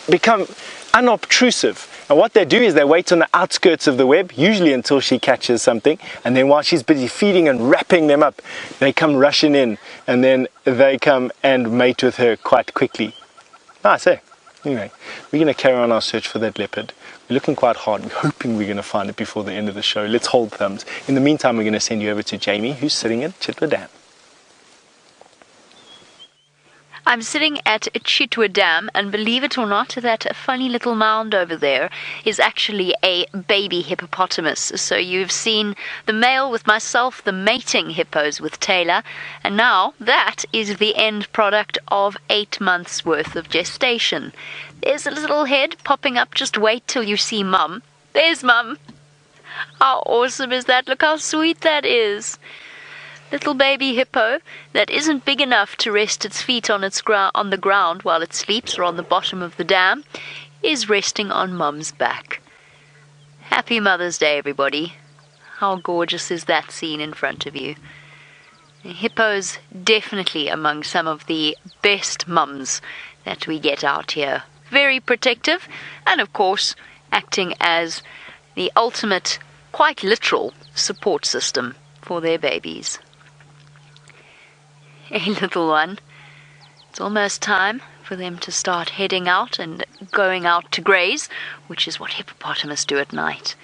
become unobtrusive. And what they do is they wait on the outskirts of the web, usually until she catches something, and then while she's busy feeding and wrapping them up, they come rushing in, and then they come and mate with her quite quickly. Nice, eh? Anyway, we're going to carry on our search for that leopard. We're looking quite hard. We're hoping we're going to find it before the end of the show. Let's hold thumbs. In the meantime, we're going to send you over to Jamie, who's sitting at Chitwa Dam. I'm sitting at Chitwa Dam, and believe it or not, that funny little mound over there is actually a baby hippopotamus. So you've seen the male with myself, the mating hippos with Taylor, and now that is the end product of 8 months worth of gestation. There's a little head popping up, just wait till you see Mum. There's Mum. How awesome is that? Look how sweet that is. Little baby hippo that isn't big enough to rest its feet on the ground while it sleeps or on the bottom of the dam is resting on Mum's back. Happy Mother's Day, everybody. How gorgeous is that scene in front of you? Hippos definitely among some of the best mums that we get out here. Very protective and, of course, acting as the ultimate, quite literal, support system for their babies. Hey, little one, it's almost time for them to start heading out and going out to graze, which is what hippopotamus do at night.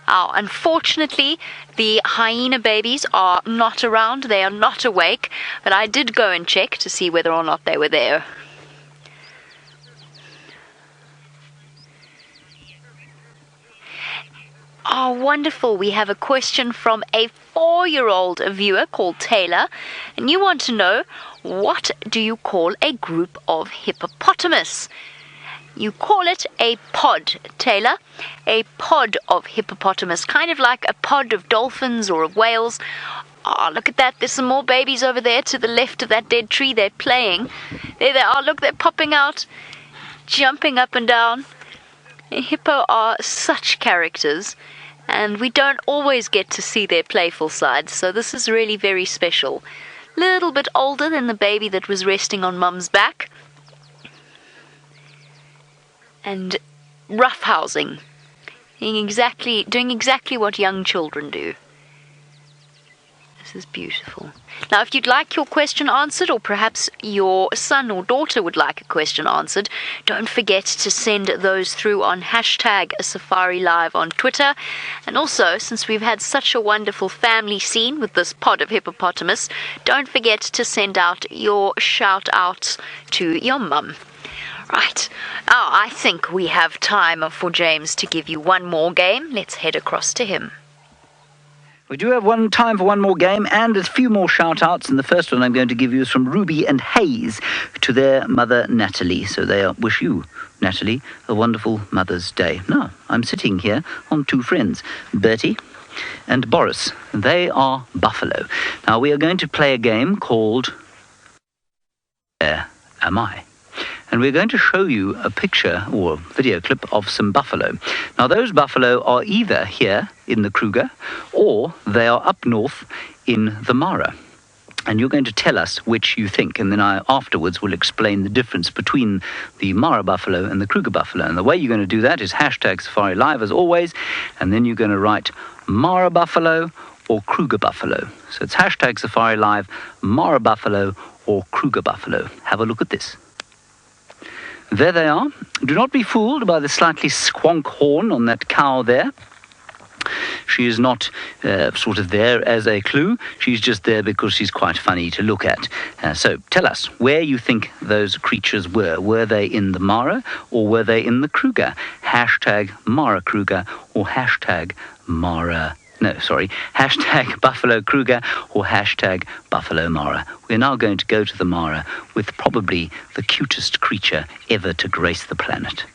Unfortunately, the hyena babies are not around. They are not awake, but I did go and check to see whether or not they were there. Oh, wonderful. We have a question from a 4-year-old viewer called Taylor. And you want to know, what do you call a group of hippopotamus? You call it a pod, Taylor. A pod of hippopotamus, kind of like a pod of dolphins or of whales. Oh, look at that. There's some more babies over there to the left of that dead tree. They're playing. There they are. Look, they're popping out, jumping up and down. Hippo are such characters, and we don't always get to see their playful sides, so this is really very special. Little bit older than the baby that was resting on Mum's back. And roughhousing, doing exactly what young children do. This is beautiful. Now, if you'd like your question answered, or perhaps your son or daughter would like a question answered, don't forget to send those through on #SafariLive on Twitter. And also, since we've had such a wonderful family scene with this pod of hippopotamus, don't forget to send out your shout-outs to your mum. Right, now I think we have time for James to give you one more game. Let's head across to him. We do have time for one more game and a few more shout-outs, and the first one I'm going to give you is from Ruby and Hayes to their mother Natalie. So they wish you, Natalie, a wonderful Mother's Day. Now, I'm sitting here on two friends, Bertie and Boris. They are buffalo. Now, we are going to play a game called Where Am I? And we're going to show you a picture or a video clip of some buffalo. Now, those buffalo are either here in the Kruger or they are up north in the Mara. And you're going to tell us which you think, and then I afterwards will explain the difference between the Mara buffalo and the Kruger buffalo. And the way you're going to do that is hashtag Safari Live as always, and then you're going to write Mara buffalo or Kruger buffalo. So it's hashtag Safari Live, Mara buffalo or Kruger buffalo. Have a look at this. There they are. Do not be fooled by the slightly squonk horn on that cow there. She is not sort of there as a clue. She's just there because she's quite funny to look at. So tell us where you think those creatures were. Were they in the Mara or were they in the Kruger? Hashtag Mara Kruger or hashtag hashtag Buffalo Kruger or hashtag Buffalo Mara. We're now going to go to the Mara with probably the cutest creature ever to grace the planet.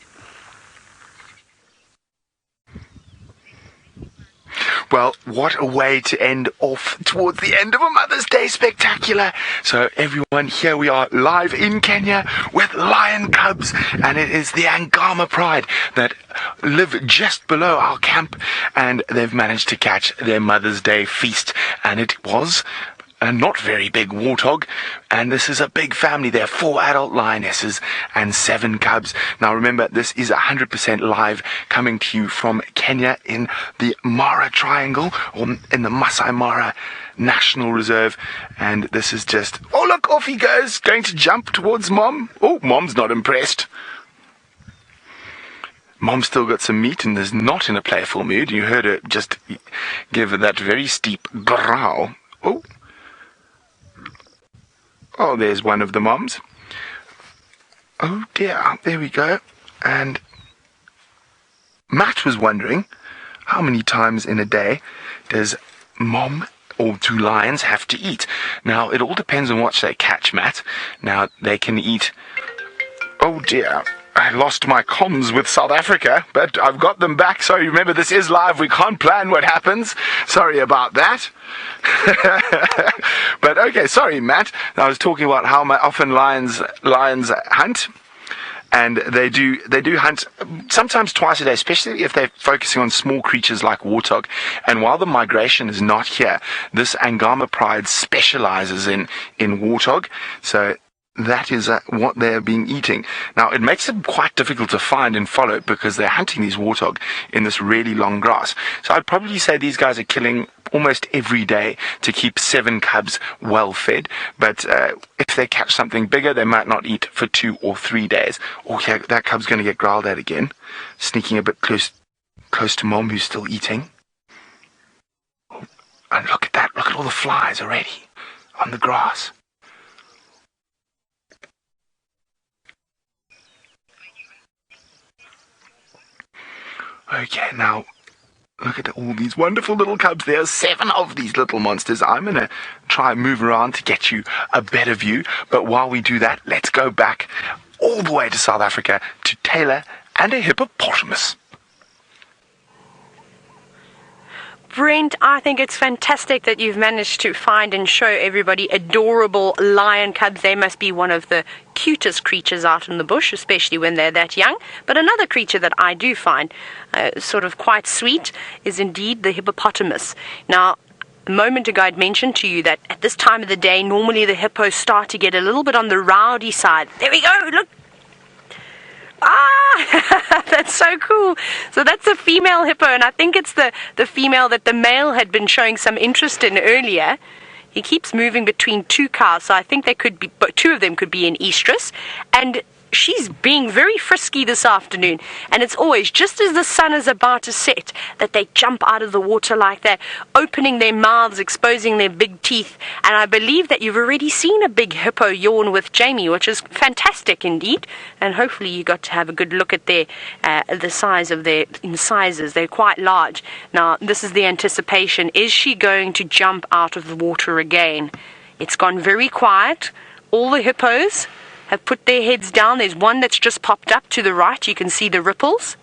Well, what a way to end off towards the end of a Mother's Day spectacular. So everyone, here we are live in Kenya with lion cubs, and it is the Angama Pride that live just below our camp, and they've managed to catch their Mother's Day feast, and it was a not very big warthog, and this is a big family. There are 4 adult lionesses and 7 cubs. Now remember, this is 100% live, coming to you from Kenya in the Mara Triangle, or in the Masai Mara National Reserve, and this is just, oh look, off he goes, going to jump towards Mom. Oh, Mom's not impressed. Mom's still got some meat and is not in a playful mood. You heard her just give that very steep growl. Oh, there's one of the moms. Oh dear, there we go. And Matt was wondering, how many times in a day does Mom or 2 lions have to eat? Now, it all depends on what they catch, Matt. Now, they can eat... Oh dear, I lost my comms with South Africa, but I've got them back. Sorry, remember, this is live. We can't plan what happens. Sorry about that. But okay, sorry, Matt. I was talking about how often lions hunt. And they do hunt sometimes twice a day, especially if they're focusing on small creatures like warthog. And while the migration is not here, this Angama Pride specializes in warthog. So that is what they're being eating. Now, it makes it quite difficult to find and follow because they're hunting these warthog in this really long grass. So I'd probably say these guys are killing almost every day to keep 7 cubs well fed. But if they catch something bigger, they might not eat for 2 or 3 days. Okay, that cub's going to get growled at again. Sneaking a bit close to Mom, who's still eating. Oh, and look at that. Look at all the flies already on the grass. Okay, now, look at all these wonderful little cubs. There are 7 of these little monsters. I'm going to try and move around to get you a better view. But while we do that, let's go back all the way to South Africa to Taylor and a hippopotamus. Brent, I think it's fantastic that you've managed to find and show everybody adorable lion cubs. They must be one of the cutest creatures out in the bush, especially when they're that young. But another creature that I do find sort of quite sweet is indeed the hippopotamus. Now, a moment ago I'd mentioned to you that at this time of the day, normally the hippos start to get a little bit on the rowdy side. There we go, look. Ah, that's so cool. So that's a female hippo, and I think it's the female that the male had been showing some interest in earlier. He keeps moving between 2 cows, so I think they could be, but 2 of them could be in estrus. And she's being very frisky this afternoon. And it's always just as the sun is about to set that they jump out of the water like that, opening their mouths, exposing their big teeth. And I believe that you've already seen a big hippo yawn with Jamie, which is fantastic indeed. And hopefully you got to have a good look at their the size of their incisors. They're quite large. Now, this is the anticipation. Is she going to jump out of the water again? It's gone very quiet. All the hippos have put their heads down. There's one that's just popped up to the right. You can see the ripples.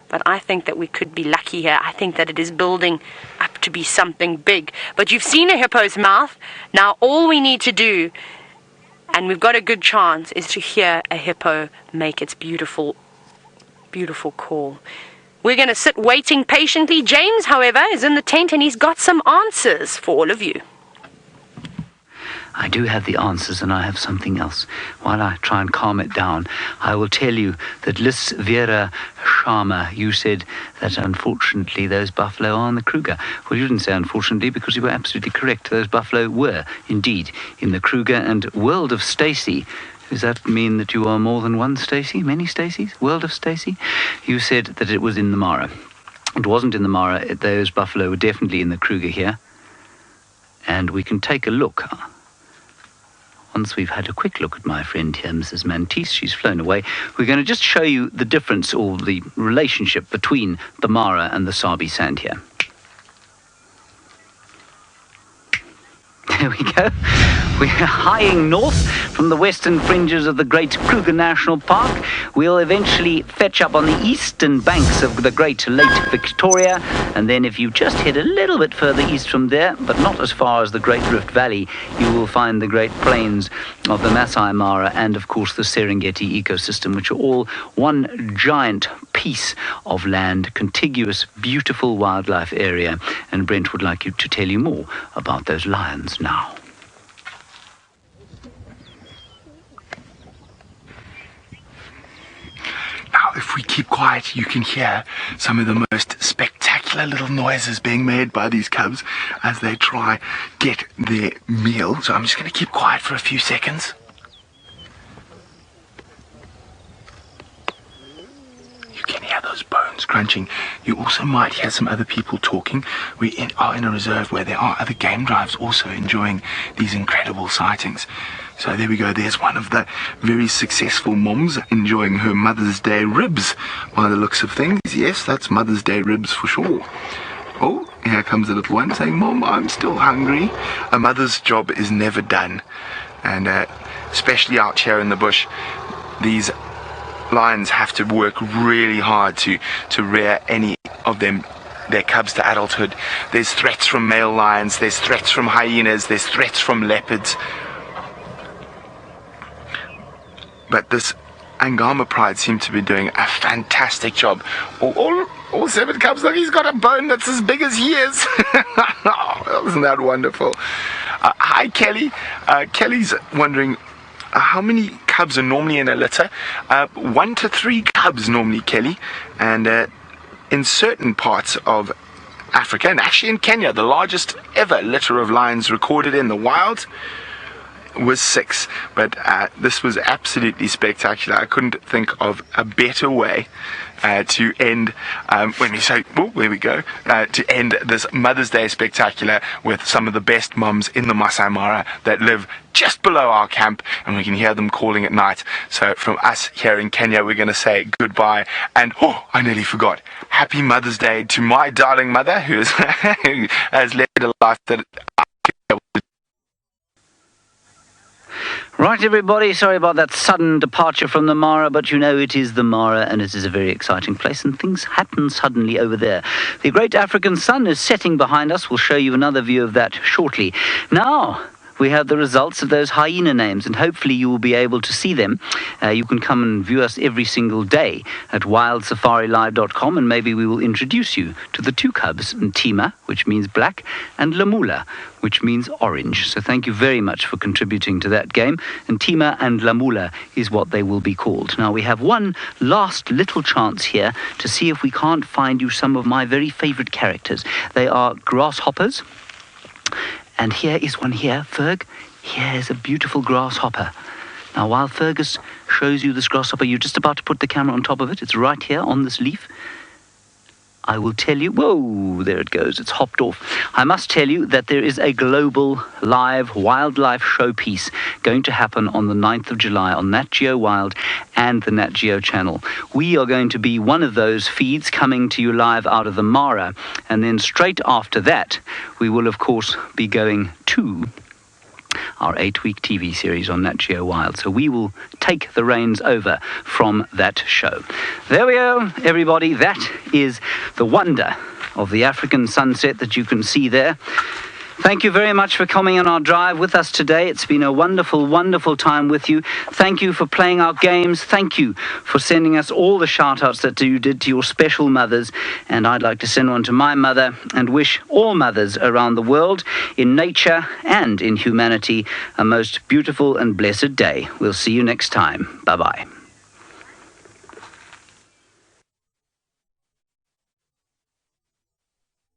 But I think that we could be lucky here. I think that it is building up to be something big. But you've seen a hippo's mouth. Now all we need to do, and we've got a good chance, is to hear a hippo make its beautiful, beautiful call. We're going to sit waiting patiently. James, however, is in the tent and he's got some answers for all of you. I do have the answers, and I have something else. While I try and calm it down, I will tell you that Liz Vera Sharma, you said that unfortunately those buffalo are in the Kruger. Well, you didn't say unfortunately, because you were absolutely correct. Those buffalo were indeed in the Kruger. And World of Stacy, does that mean that you are more than one Stacy? Many Stacys? World of Stacy? You said that it was in the Mara. It wasn't in the Mara. Those buffalo were definitely in the Kruger here. And we can take a look. Once we've had a quick look at my friend here, Mrs. Mantis, she's flown away, we're going to just show you the difference or the relationship between the Mara and the Sabi sand here. There we go. We're hieing north from the western fringes of the Great Kruger National Park. We'll eventually fetch up on the eastern banks of the Great Lake Victoria, and then if you just head a little bit further east from there, but not as far as the Great Rift Valley, you will find the Great Plains of the Masai Mara and, of course, the Serengeti ecosystem, which are all one giant piece of land, contiguous, beautiful wildlife area. And Brent would like you to tell you more about those lions now. Now, if we keep quiet, you can hear some of the most spectacular little noises being made by these cubs as they try get their meal. So I'm just going to keep quiet for a few seconds. You can hear those bones crunching. You also might hear some other people talking. We are in a reserve where there are other game drives also enjoying these incredible sightings. So there we go, there's one of the very successful moms enjoying her Mother's Day ribs by the looks of things. Yes, that's Mother's Day ribs for sure. Oh, here comes the little one saying, Mom, I'm still hungry. A mother's job is never done. And especially out here in the bush, these lions have to work really hard to rear any of them, their cubs, to adulthood. There's threats from male lions, there's threats from hyenas, there's threats from leopards. But this Angama pride seem to be doing a fantastic job. All 7 cubs, look, he's got a bone that's as big as he is. Oh, isn't that wonderful? Hi, Kelly. Kelly's wondering how many cubs are normally in a litter. 1 to 3 cubs normally, Kelly. And in certain parts of Africa, and actually in Kenya, the largest ever litter of lions recorded in the wild was 6, but this was absolutely spectacular. I couldn't think of a better way to end when we say, oh, there we go, to end this Mother's Day spectacular with some of the best mums in the Masai Mara that live just below our camp, and we can hear them calling at night. So from us here in Kenya, we're going to say goodbye, and oh, I nearly forgot, happy Mother's Day to my darling mother who has led a life that Right, everybody, sorry about that sudden departure from the Mara, but you know it is the Mara and it is a very exciting place and things happen suddenly over there. The great African sun is setting behind us. We'll show you another view of that shortly. Now, we have the results of those hyena names, and hopefully you will be able to see them. You can come and view us every single day at WildSafariLive.com, and maybe we will introduce you to the 2 cubs, Ntima, which means black, and Lamula, which means orange. So thank you very much for contributing to that game. Ntima and Lamula is what they will be called. Now we have one last little chance here to see if we can't find you some of my very favorite characters. They are grasshoppers. And here is one here, Ferg. Here is a beautiful grasshopper. Now, while Fergus shows you this grasshopper, you're just about to put the camera on top of it. It's right here on this leaf. I will tell you, whoa, there it goes, it's hopped off. I must tell you that there is a global live wildlife showpiece going to happen on the 9th of July on Nat.Geo Wild and the Nat.Geo channel. We are going to be one of those feeds coming to you live out of the Mara, and then straight after that, we will of course be going to our 8-week TV series on Nat.Geo Wild. So we will take the reins over from that show. There we go, everybody. That is the wonder of the African sunset that you can see there. Thank you very much for coming on our drive with us today. It's been a wonderful, wonderful time with you. Thank you for playing our games. Thank you for sending us all the shout-outs that you did to your special mothers. And I'd like to send one to my mother and wish all mothers around the world, in nature and in humanity, a most beautiful and blessed day. We'll see you next time. Bye-bye.